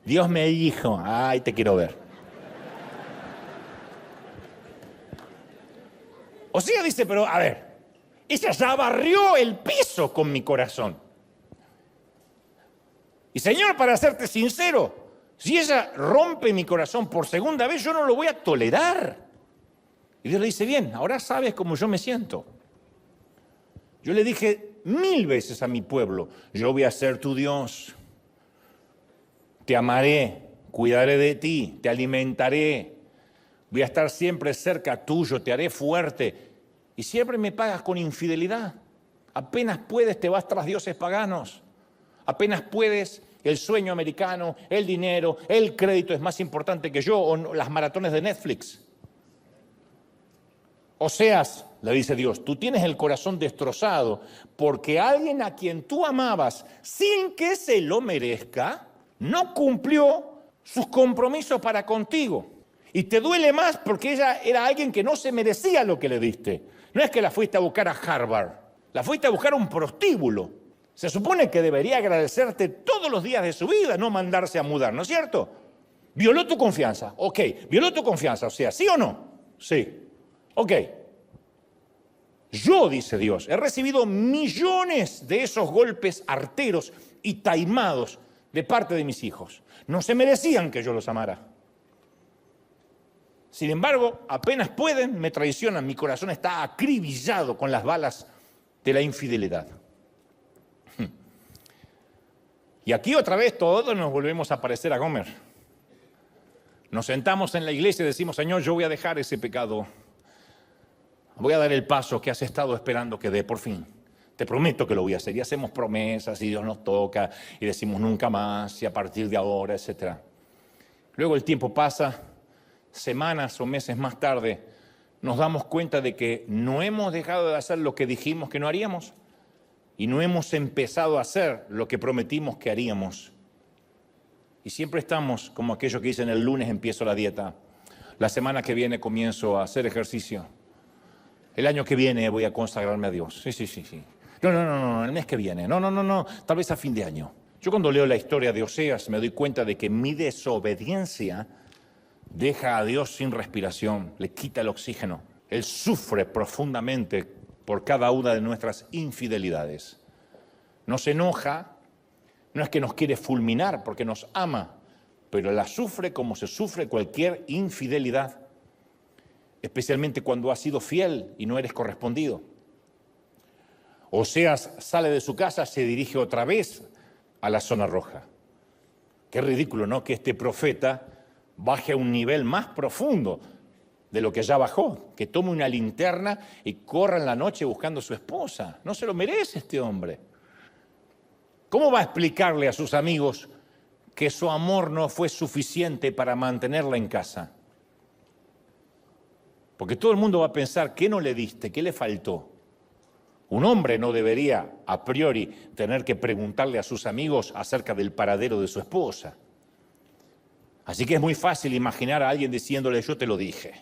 Dios me dijo, ay, te quiero ver. Oseas dice, pero a ver, ella ya barrió el piso con mi corazón. Y Señor, para serte sincero, si ella rompe mi corazón por segunda vez, yo no lo voy a tolerar. Y Dios le dice, bien, ahora sabes cómo yo me siento. Yo le dije 1000 veces a mi pueblo, yo voy a ser tu Dios. Te amaré, cuidaré de ti, te alimentaré. Voy a estar siempre cerca tuyo, te haré fuerte. Y siempre me pagas con infidelidad. Apenas puedes, te vas tras dioses paganos. Apenas puedes, el sueño americano, el dinero, el crédito es más importante que yo, o las maratones de Netflix. Oseas, le dice Dios, tú tienes el corazón destrozado porque alguien a quien tú amabas sin que se lo merezca, no cumplió sus compromisos para contigo. Y te duele más porque ella era alguien que no se merecía lo que le diste. No es que la fuiste a buscar a Harvard, la fuiste a buscar a un prostíbulo. Se supone que debería agradecerte todos los días de su vida, no mandarse a mudar, ¿no es cierto? Violó tu confianza, ok. Violó tu confianza, o sea, ¿sí o no? Sí. Ok. Yo, dice Dios, he recibido millones de esos golpes arteros y taimados de parte de mis hijos. No se merecían que yo los amara. Sin embargo, apenas pueden, me traicionan. Mi corazón está acribillado con las balas de la infidelidad. Y aquí otra vez todos nos volvemos a parecer a Gomer. Nos sentamos en la iglesia y decimos, Señor, yo voy a dejar ese pecado. Voy a dar el paso que has estado esperando que dé por fin. Te prometo que lo voy a hacer. Y hacemos promesas y Dios nos toca y decimos nunca más y a partir de ahora, etc. Luego el tiempo pasa, semanas o meses más tarde, nos damos cuenta de que no hemos dejado de hacer lo que dijimos que no haríamos. Y no hemos empezado a hacer lo que prometimos que haríamos. Y siempre estamos como aquellos que dicen, el lunes empiezo la dieta, la semana que viene comienzo a hacer ejercicio, el año que viene voy a consagrarme a Dios. Sí. No, el mes que viene, no, tal vez a fin de año. Yo cuando leo la historia de Oseas me doy cuenta de que mi desobediencia deja a Dios sin respiración, le quita el oxígeno. Él sufre profundamente por cada una de nuestras infidelidades. Nos enoja, no es que nos quiere fulminar porque nos ama, pero la sufre como se sufre cualquier infidelidad, especialmente cuando has sido fiel y no eres correspondido. Oseas sale de su casa, se dirige otra vez a la zona roja. Qué ridículo, ¿no? Que este profeta baje a un nivel más profundo de lo que ya bajó, que tome una linterna y corra en la noche buscando a su esposa. No se lo merece este hombre. ¿Cómo va a explicarle a sus amigos que su amor no fue suficiente para mantenerla en casa? Porque todo el mundo va a pensar, ¿qué no le diste? ¿Qué le faltó? Un hombre no debería, a priori, tener que preguntarle a sus amigos acerca del paradero de su esposa. Así que es muy fácil imaginar a alguien diciéndole, yo te lo dije.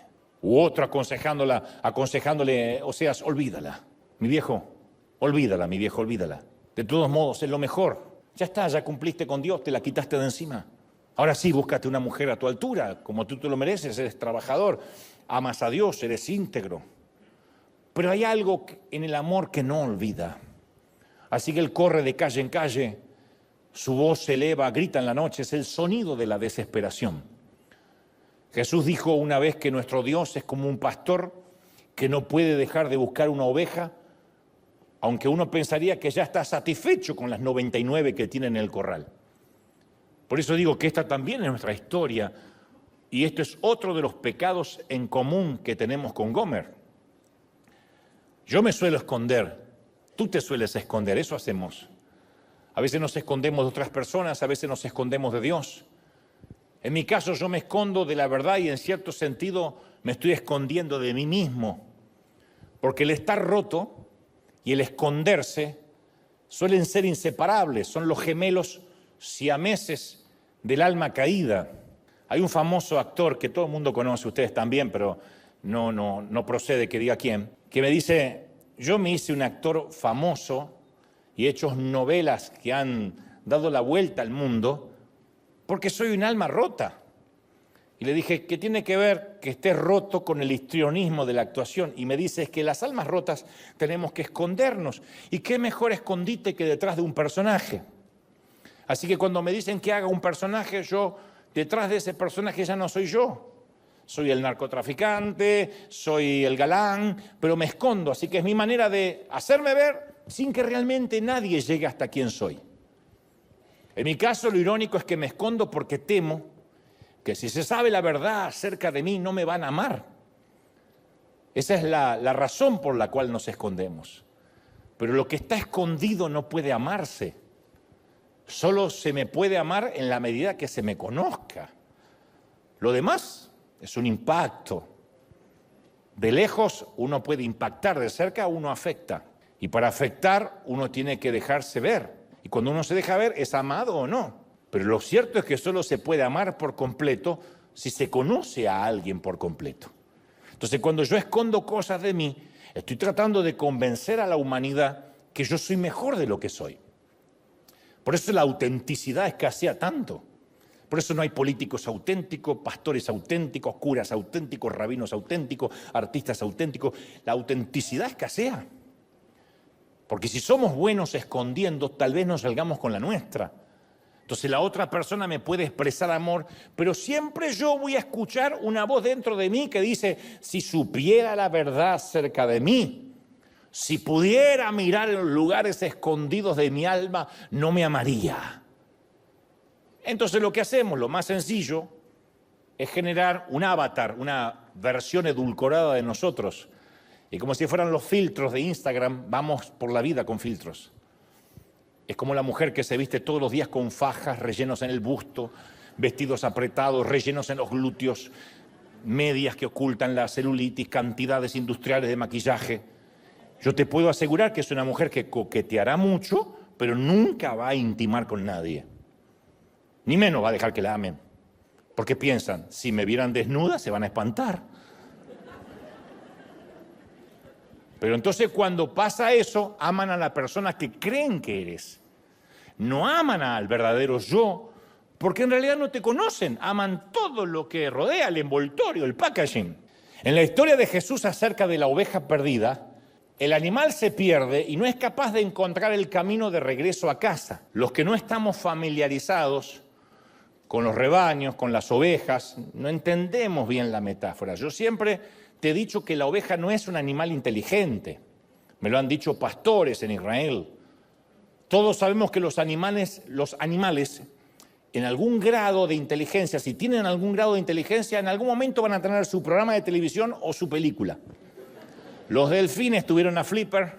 U otro aconsejándole, olvídala. Mi viejo, olvídala. De todos modos, es lo mejor. Ya está, ya cumpliste con Dios, te la quitaste de encima. Ahora sí, búscate una mujer a tu altura, como tú te lo mereces, eres trabajador, amas a Dios, eres íntegro. Pero hay algo en el amor que no olvida. Así que él corre de calle en calle, su voz se eleva, grita en la noche, es el sonido de la desesperación. Jesús dijo una vez que nuestro Dios es como un pastor que no puede dejar de buscar una oveja, aunque uno pensaría que ya está satisfecho con las 99 que tiene en el corral. Por eso digo que esta también es nuestra historia, y esto es otro de los pecados en común que tenemos con Gomer. Yo me suelo esconder, tú te sueles esconder, eso hacemos. A veces nos escondemos de otras personas, a veces nos escondemos de Dios. En mi caso yo me escondo de la verdad y en cierto sentido me estoy escondiendo de mí mismo, porque el estar roto y el esconderse suelen ser inseparables, son los gemelos siameses del alma caída. Hay un famoso actor que todo el mundo conoce, ustedes también, pero no procede que diga quién, que me dice, yo me hice un actor famoso y he hecho novelas que han dado la vuelta al mundo porque soy un alma rota. Y le dije, ¿qué tiene que ver que estés roto con el histrionismo de la actuación? Y me dice, es que las almas rotas tenemos que escondernos. ¿Y qué mejor escondite que detrás de un personaje? Así que cuando me dicen que haga un personaje, yo detrás de ese personaje ya no soy yo. Soy el narcotraficante, soy el galán, pero me escondo. Así que es mi manera de hacerme ver sin que realmente nadie llegue hasta quien soy. En mi caso, lo irónico es que me escondo porque temo que si se sabe la verdad acerca de mí, no me van a amar. Esa es la razón por la cual nos escondemos. Pero lo que está escondido no puede amarse. Solo se me puede amar en la medida que se me conozca. Lo demás es un impacto. De lejos uno puede impactar, de cerca uno afecta. Y para afectar uno tiene que dejarse ver. Y cuando uno se deja ver, ¿es amado o no? Pero lo cierto es que solo se puede amar por completo si se conoce a alguien por completo. Entonces, cuando yo escondo cosas de mí, estoy tratando de convencer a la humanidad que yo soy mejor de lo que soy. Por eso la autenticidad escasea tanto. Por eso no hay políticos auténticos, pastores auténticos, curas auténticos, rabinos auténticos, artistas auténticos. La autenticidad escasea. Porque si somos buenos escondiendo, tal vez no salgamos con la nuestra. Entonces la otra persona me puede expresar amor, pero siempre yo voy a escuchar una voz dentro de mí que dice, si supiera la verdad acerca de mí, si pudiera mirar en los lugares escondidos de mi alma, no me amaría. Entonces lo que hacemos, lo más sencillo, es generar un avatar, una versión edulcorada de nosotros. Y como si fueran los filtros de Instagram, vamos por la vida con filtros. Es como la mujer que se viste todos los días con fajas, rellenos en el busto, vestidos apretados, rellenos en los glúteos, medias que ocultan la celulitis, cantidades industriales de maquillaje. Yo te puedo asegurar que es una mujer que coqueteará mucho, pero nunca va a intimar con nadie. Ni menos va a dejar que la amen. Porque piensan, si me vieran desnuda se van a espantar. Pero entonces cuando pasa eso, aman a la persona que creen que eres. No aman al verdadero yo, porque en realidad no te conocen. Aman todo lo que rodea, el envoltorio, el packaging. En la historia de Jesús acerca de la oveja perdida, el animal se pierde y no es capaz de encontrar el camino de regreso a casa. Los que no estamos familiarizados con los rebaños, con las ovejas, no entendemos bien la metáfora. Yo siempre te he dicho que la oveja no es un animal inteligente. Me lo han dicho pastores en Israel. Todos sabemos que los animales en algún grado de inteligencia, si tienen algún grado de inteligencia, en algún momento van a tener su programa de televisión o su película. Los delfines tuvieron a Flipper,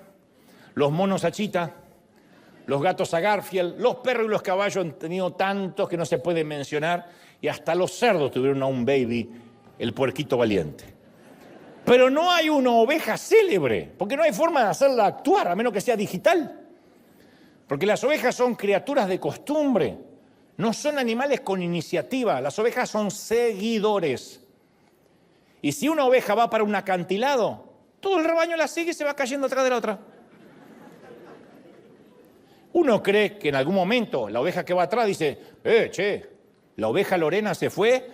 los monos a Chita, los gatos a Garfield, los perros y los caballos han tenido tantos que no se pueden mencionar, y hasta los cerdos tuvieron a un baby, el puerquito valiente. Pero no hay una oveja célebre, porque no hay forma de hacerla actuar, a menos que sea digital. Porque las ovejas son criaturas de costumbre, no son animales con iniciativa, las ovejas son seguidores. Y si una oveja va para un acantilado, todo el rebaño la sigue y se va cayendo atrás de la otra. Uno cree que en algún momento la oveja que va atrás dice, che, la oveja Lorena se fue.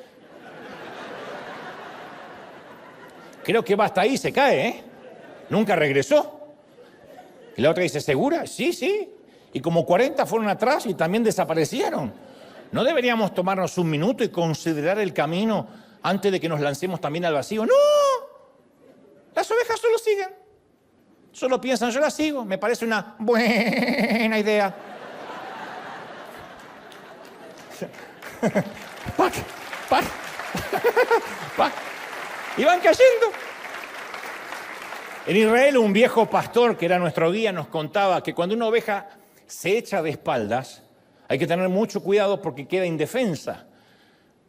Creo que va hasta ahí, se cae, ¿eh? Nunca regresó. Y la otra dice, ¿segura? Sí, sí. Y como 40 fueron atrás y también desaparecieron. ¿No deberíamos tomarnos un minuto y considerar el camino antes de que nos lancemos también al vacío? ¡No! Las ovejas solo siguen. Solo piensan, yo las sigo. Me parece una buena idea. Y van cayendo. En Israel, un viejo pastor que era nuestro guía nos contaba que cuando una oveja se echa de espaldas, hay que tener mucho cuidado porque queda indefensa.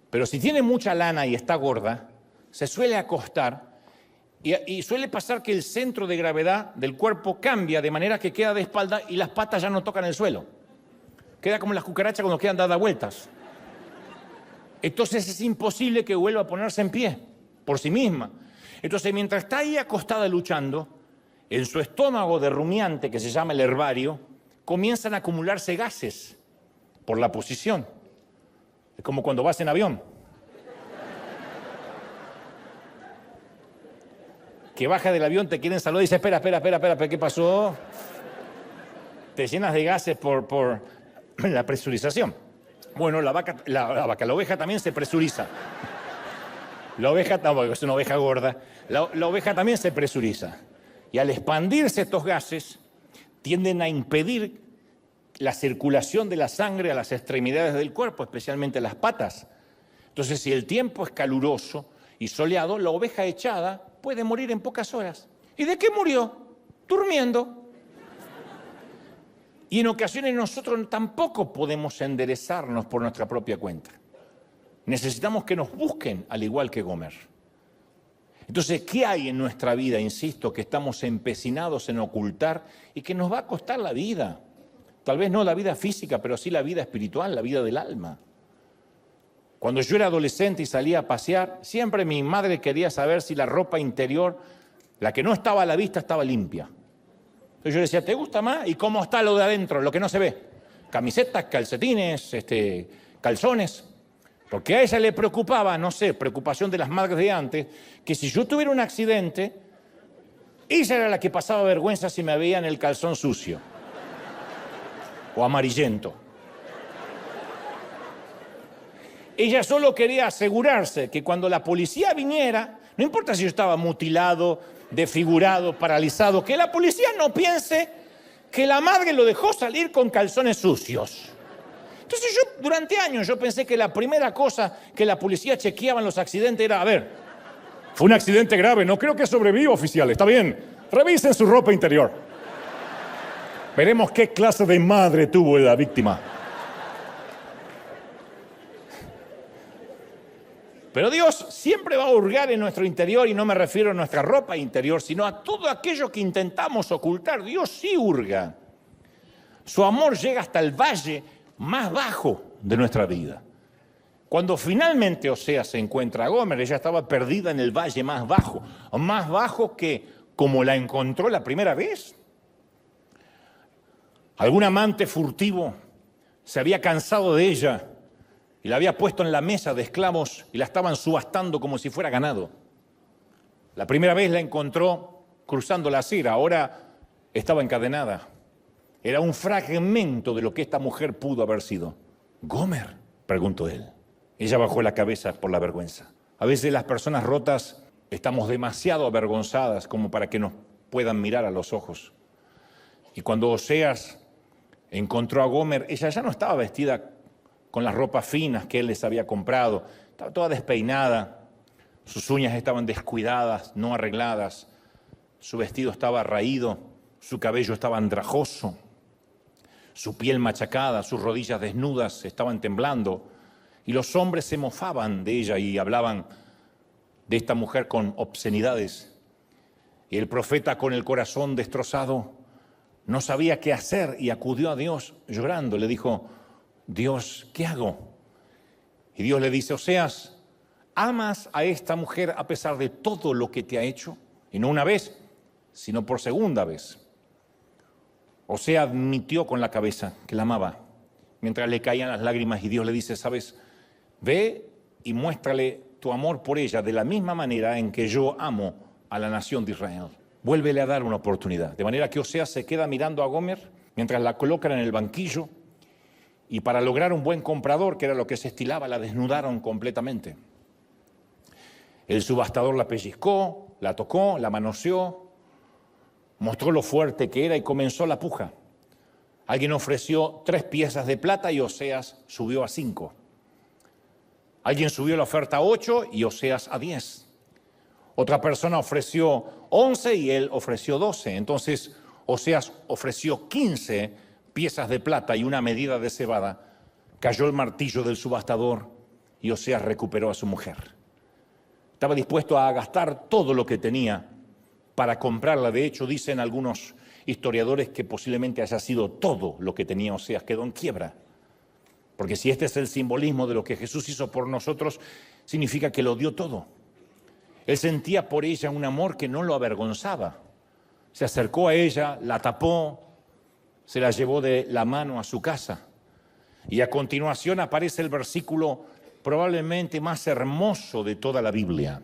Pero si tiene mucha lana y está gorda, se suele acostar y suele pasar que el centro de gravedad del cuerpo cambia de manera que queda de espalda y las patas ya no tocan el suelo. Queda como las cucarachas cuando quedan dadas vueltas. Entonces es imposible que vuelva a ponerse en pie por sí misma. Entonces mientras está ahí acostada luchando, en su estómago de rumiante que se llama el herbario, comienzan a acumularse gases por la posición. Es como cuando vas en avión. Que baja del avión, te quieren saludar y dice, espera, ¿qué pasó? Te llenas de gases por la presurización. Bueno, la oveja también se presuriza. La oveja, no, es una oveja gorda, la oveja también se presuriza. Y al expandirse estos gases, tienden a impedir la circulación de la sangre a las extremidades del cuerpo, especialmente las patas. Entonces, si el tiempo es caluroso y soleado, la oveja echada puede morir en pocas horas. ¿Y de qué murió? Durmiendo. Y en ocasiones nosotros tampoco podemos enderezarnos por nuestra propia cuenta. Necesitamos que nos busquen, al igual que Gomer. Entonces, ¿qué hay en nuestra vida, insisto, que estamos empecinados en ocultar y que nos va a costar la vida? Tal vez no la vida física, pero sí la vida espiritual, la vida del alma. Cuando yo era adolescente y salía a pasear, siempre mi madre quería saber si la ropa interior, la que no estaba a la vista, estaba limpia. Entonces yo le decía, ¿te gusta más? ¿Y cómo está lo de adentro, lo que no se ve? Camisetas, calcetines, calzones. Porque a ella le preocupaba, no sé, preocupación de las madres de antes, que si yo tuviera un accidente, ella era la que pasaba vergüenza si me veía en el calzón sucio o amarillento. Ella solo quería asegurarse que cuando la policía viniera, no importa si yo estaba mutilado, desfigurado, paralizado, que la policía no piense que la madre lo dejó salir con calzones sucios. Entonces yo, durante años, yo pensé que la primera cosa que la policía chequeaba en los accidentes era, a ver, fue un accidente grave, no creo que sobreviva, oficial, está bien, revisen su ropa interior. Veremos qué clase de madre tuvo la víctima. Pero Dios siempre va a hurgar en nuestro interior, y no me refiero a nuestra ropa interior, sino a todo aquello que intentamos ocultar. Dios sí hurga. Su amor llega hasta el valle más bajo de nuestra vida. Cuando finalmente Oseas se encuentra a Gomer, ella estaba perdida en el valle más bajo que como la encontró la primera vez. Algún amante furtivo se había cansado de ella y la había puesto en la mesa de esclavos y la estaban subastando como si fuera ganado. La primera vez la encontró cruzando la acera, ahora estaba encadenada. Era un fragmento de lo que esta mujer pudo haber sido. ¿Gomer?, preguntó él. Ella bajó la cabeza por la vergüenza. A veces las personas rotas estamos demasiado avergonzadas como para que nos puedan mirar a los ojos. Y cuando Oseas encontró a Gomer, ella ya no estaba vestida con las ropas finas que él les había comprado. Estaba toda despeinada, sus uñas estaban descuidadas, no arregladas, su vestido estaba raído, su cabello estaba andrajoso, su piel machacada, sus rodillas desnudas estaban temblando, y los hombres se mofaban de ella y hablaban de esta mujer con obscenidades. Y el profeta, con el corazón destrozado, no sabía qué hacer y acudió a Dios llorando. Le dijo, Dios, ¿qué hago? Y Dios le dice, Oseas, ¿amas a esta mujer a pesar de todo lo que te ha hecho? Y no una vez, sino por segunda vez. Oseas admitió con la cabeza que la amaba, mientras le caían las lágrimas, y Dios le dice, ¿sabes? Ve y muéstrale tu amor por ella de la misma manera en que yo amo a la nación de Israel. Vuélvele a dar una oportunidad. De manera que Oseas se queda mirando a Gomer mientras la colocan en el banquillo, y para lograr un buen comprador, que era lo que se estilaba, la desnudaron completamente. El subastador la pellizcó, la tocó, la manoseó, mostró lo fuerte que era y comenzó la puja. Alguien ofreció 3 piezas de plata y Oseas subió a 5. Alguien subió la oferta a 8 y Oseas a 10. Otra persona ofreció 11 y él ofreció 12. Entonces Oseas ofreció 15 piezas de plata y una medida de cebada. Cayó el martillo del subastador y Oseas recuperó a su mujer. Estaba dispuesto a gastar todo lo que tenía para comprarla. De hecho, dicen algunos historiadores que posiblemente haya sido todo lo que tenía Oseas. Quedó en quiebra. Porque si este es el simbolismo de lo que Jesús hizo por nosotros, significa que lo dio todo. Él sentía por ella un amor que no lo avergonzaba. Se acercó a ella, la tapó, se la llevó de la mano a su casa. Y a continuación aparece el versículo probablemente más hermoso de toda la Biblia.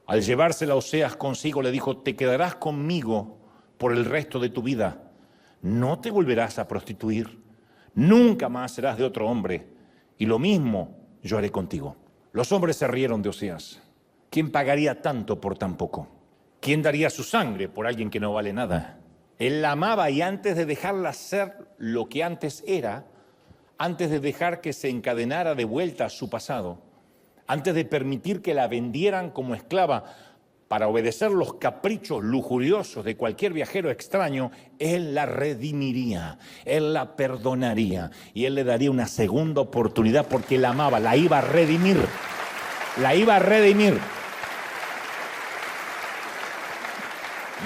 Al llevársela Oseas consigo, le dijo, te quedarás conmigo por el resto de tu vida. No te volverás a prostituir. Nunca más serás de otro hombre. Y lo mismo yo haré contigo. Los hombres se rieron de Oseas. ¿Quién pagaría tanto por tan poco? ¿Quién daría su sangre por alguien que no vale nada? Él la amaba y antes de dejarla ser lo que antes era, antes de dejar que se encadenara de vuelta a su pasado, antes de permitir que la vendieran como esclava para obedecer los caprichos lujuriosos de cualquier viajero extraño, Él la redimiría, Él la perdonaría y Él le daría una segunda oportunidad porque la amaba, la iba a redimir, la iba a redimir.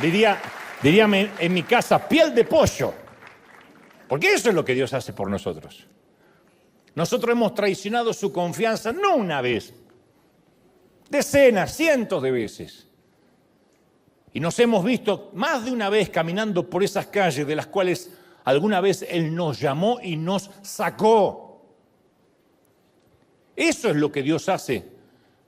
Diría en mi casa, piel de pollo, porque eso es lo que Dios hace por nosotros. Nosotros hemos traicionado su confianza no una vez, decenas, cientos de veces. Y nos hemos visto más de una vez caminando por esas calles de las cuales alguna vez Él nos llamó y nos sacó. Eso es lo que Dios hace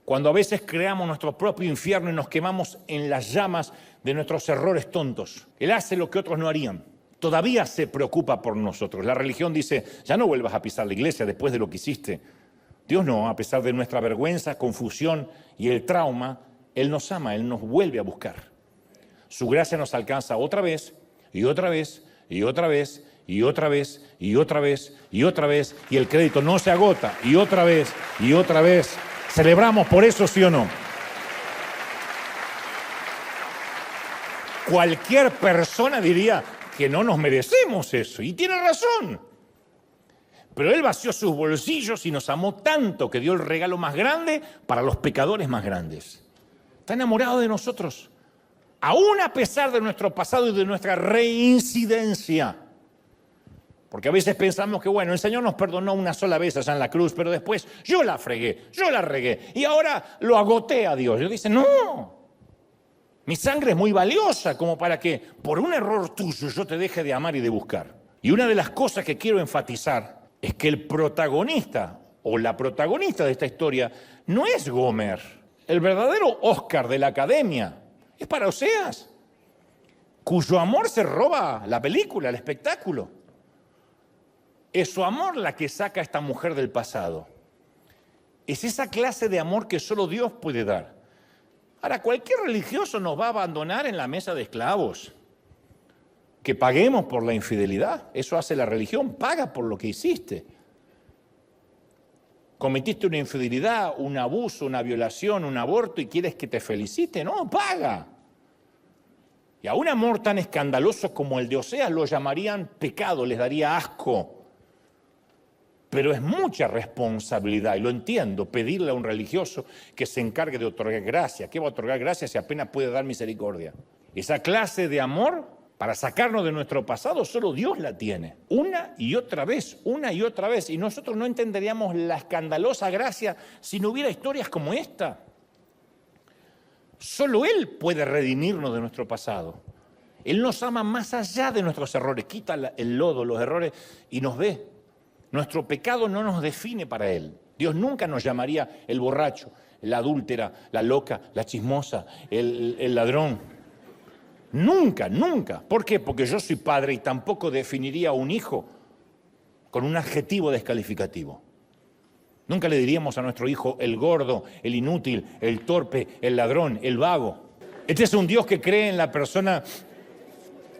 cuando a veces creamos nuestro propio infierno y nos quemamos en las llamas de nuestros errores tontos. Él hace lo que otros no harían. Todavía se preocupa por nosotros. La religión dice, ya no vuelvas a pisar la iglesia después de lo que hiciste. Dios no, a pesar de nuestra vergüenza, confusión y el trauma, Él nos ama, Él nos vuelve a buscar. Su gracia nos alcanza otra vez, y otra vez, y otra vez, y otra vez, y otra vez, y otra vez, y el crédito no se agota, y otra vez, y otra vez. ¿Celebramos por eso, sí o no? Cualquier persona diría que no nos merecemos eso, y tiene razón. Pero Él vació sus bolsillos y nos amó tanto que dio el regalo más grande para los pecadores más grandes. Está enamorado de nosotros, aún a pesar de nuestro pasado y de nuestra reincidencia. Porque a veces pensamos que, bueno, el Señor nos perdonó una sola vez allá en la cruz, pero después yo la fregué, yo la regué, y ahora lo agoté a Dios. Dios dice, no, mi sangre es muy valiosa como para que por un error tuyo yo te deje de amar y de buscar. Y una de las cosas que quiero enfatizar es que el protagonista o la protagonista de esta historia no es Gomer. El verdadero Oscar de la Academia es para Oseas, cuyo amor se roba la película, el espectáculo. Es su amor la que saca a esta mujer del pasado. Es esa clase de amor que solo Dios puede dar. Ahora, cualquier religioso nos va a abandonar en la mesa de esclavos. Que paguemos por la infidelidad. Eso hace la religión, paga por lo que hiciste. Cometiste una infidelidad, un abuso, una violación, un aborto y quieres que te felicite. No, paga. Y a un amor tan escandaloso como el de Oseas lo llamarían pecado, les daría asco. Pero es mucha responsabilidad, y lo entiendo, pedirle a un religioso que se encargue de otorgar gracia. ¿Qué va a otorgar gracia si apenas puede dar misericordia? Esa clase de amor, para sacarnos de nuestro pasado, solo Dios la tiene. Una y otra vez, una y otra vez. Y nosotros no entenderíamos la escandalosa gracia si no hubiera historias como esta. Solo Él puede redimirnos de nuestro pasado. Él nos ama más allá de nuestros errores, quita el lodo, los errores y nos ve. Nuestro pecado no nos define para Él. Dios nunca nos llamaría el borracho, la adúltera, la loca, la chismosa, el ladrón. Nunca, nunca. ¿Por qué? Porque yo soy padre y tampoco definiría a un hijo con un adjetivo descalificativo. Nunca le diríamos a nuestro hijo el gordo, el inútil, el torpe, el ladrón, el vago. Este es un Dios que cree en la persona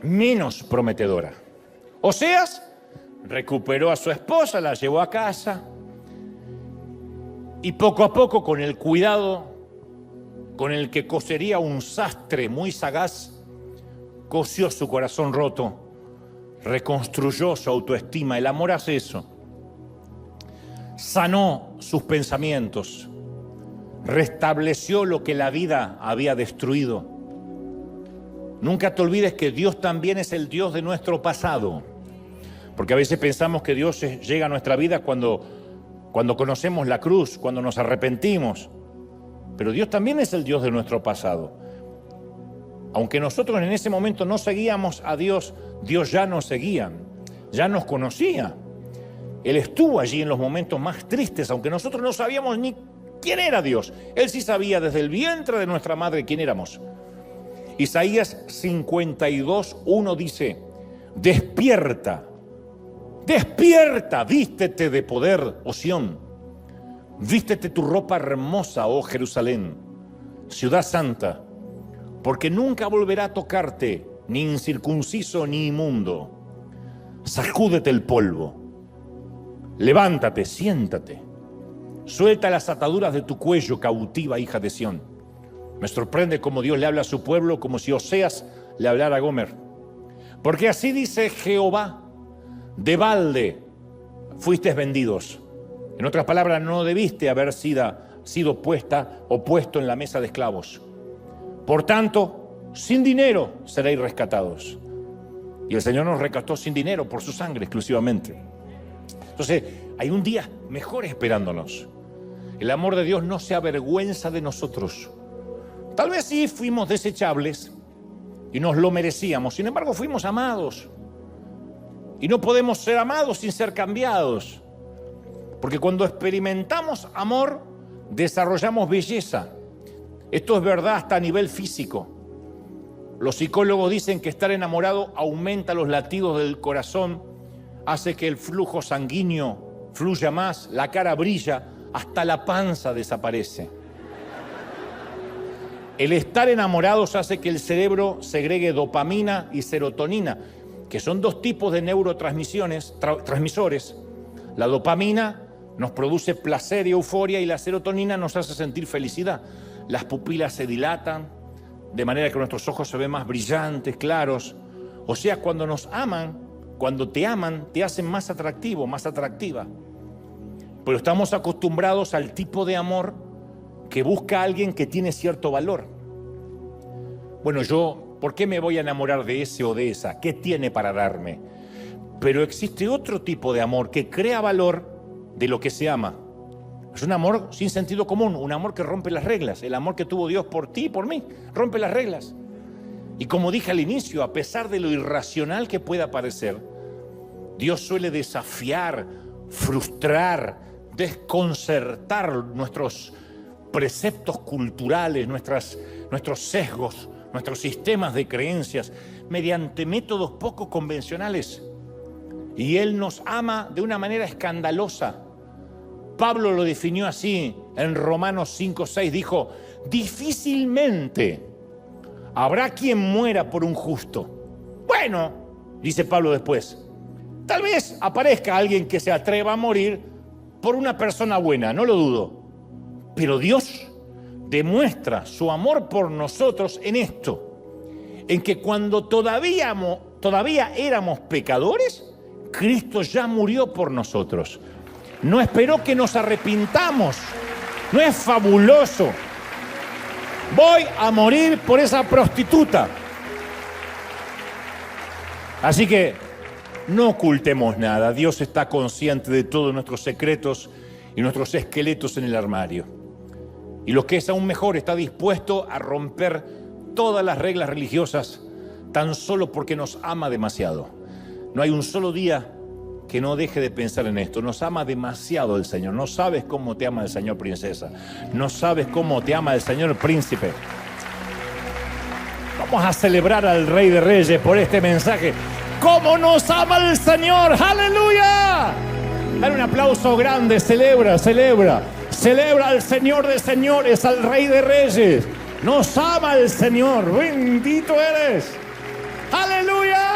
menos prometedora. Oseas recuperó a su esposa, la llevó a casa y poco a poco, con el cuidado con el que cosería un sastre muy sagaz, cosió su corazón roto, reconstruyó su autoestima. El amor hace eso. Sanó sus pensamientos, restableció lo que la vida había destruido. Nunca te olvides que Dios también es el Dios de nuestro pasado, porque a veces pensamos que Dios llega a nuestra vida cuando conocemos la cruz, cuando nos arrepentimos, pero Dios también es el Dios de nuestro pasado. Aunque nosotros en ese momento no seguíamos a Dios, Dios ya nos seguía, ya nos conocía. Él estuvo allí en los momentos más tristes, aunque nosotros no sabíamos ni quién era Dios. Él sí sabía desde el vientre de nuestra madre quién éramos. Isaías 52:1 dice: despierta, despierta, vístete de poder, oh Sión. Vístete tu ropa hermosa, oh Jerusalén, ciudad santa, porque nunca volverá a tocarte ni incircunciso ni inmundo. Sacúdete el polvo. Levántate, siéntate. Suelta las ataduras de tu cuello, cautiva hija de Sión. Me sorprende cómo Dios le habla a su pueblo como si Oseas le hablara a Gomer. Porque así dice Jehová: de balde fuisteis vendidos. En otras palabras, no debiste haber sido puesta o puesto en la mesa de esclavos. Por tanto, sin dinero seréis rescatados. Y el Señor nos rescató sin dinero, por su sangre exclusivamente. Entonces, hay un día mejor esperándonos. El amor de Dios no se avergüenza de nosotros. Tal vez sí fuimos desechables y nos lo merecíamos. Sin embargo, fuimos amados. Y no podemos ser amados sin ser cambiados. Porque cuando experimentamos amor, desarrollamos belleza. Esto es verdad hasta a nivel físico. Los psicólogos dicen que estar enamorado aumenta los latidos del corazón, hace que el flujo sanguíneo fluya más, la cara brilla, hasta la panza desaparece. El estar enamorados hace que el cerebro segregue dopamina y serotonina, que son dos tipos de neurotransmisores. La dopamina nos produce placer y euforia y la serotonina nos hace sentir felicidad. Las pupilas se dilatan, de manera que nuestros ojos se ven más brillantes, claros. O sea, cuando nos aman, cuando te aman, te hacen más atractivo, más atractiva. Pero estamos acostumbrados al tipo de amor que busca a alguien que tiene cierto valor. Bueno, ¿por qué me voy a enamorar de ese o de esa? ¿Qué tiene para darme? Pero existe otro tipo de amor que crea valor de lo que se ama. Es un amor sin sentido común, un amor que rompe las reglas. El amor que tuvo Dios por ti y por mí, rompe las reglas. Y como dije al inicio, a pesar de lo irracional que pueda parecer, Dios suele desafiar, frustrar, desconcertar nuestros preceptos culturales, nuestros sesgos, nuestros sistemas de creencias, mediante métodos poco convencionales. Y Él nos ama de una manera escandalosa. Pablo lo definió así en Romanos 5:6, dijo: difícilmente habrá quien muera por un justo. Bueno, dice Pablo después, tal vez aparezca alguien que se atreva a morir por una persona buena, no lo dudo. Pero Dios demuestra su amor por nosotros en esto, en que cuando todavía éramos pecadores, Cristo ya murió por nosotros. No esperó que nos arrepintamos. ¿No es fabuloso? Voy a morir por esa prostituta. Así que no ocultemos nada. Dios está consciente de todos nuestros secretos y nuestros esqueletos en el armario. Y lo que es aún mejor, está dispuesto a romper todas las reglas religiosas tan solo porque nos ama demasiado. No hay un solo día que no deje de pensar en esto. Nos ama demasiado el Señor. No sabes cómo te ama el Señor, princesa. No sabes cómo te ama el Señor, príncipe. Vamos a celebrar al Rey de Reyes por este mensaje. ¡Cómo nos ama el Señor! ¡Aleluya! Dale un aplauso grande. Celebra, celebra. Celebra al Señor de señores, al Rey de Reyes. Nos ama el Señor. Bendito eres. ¡Aleluya!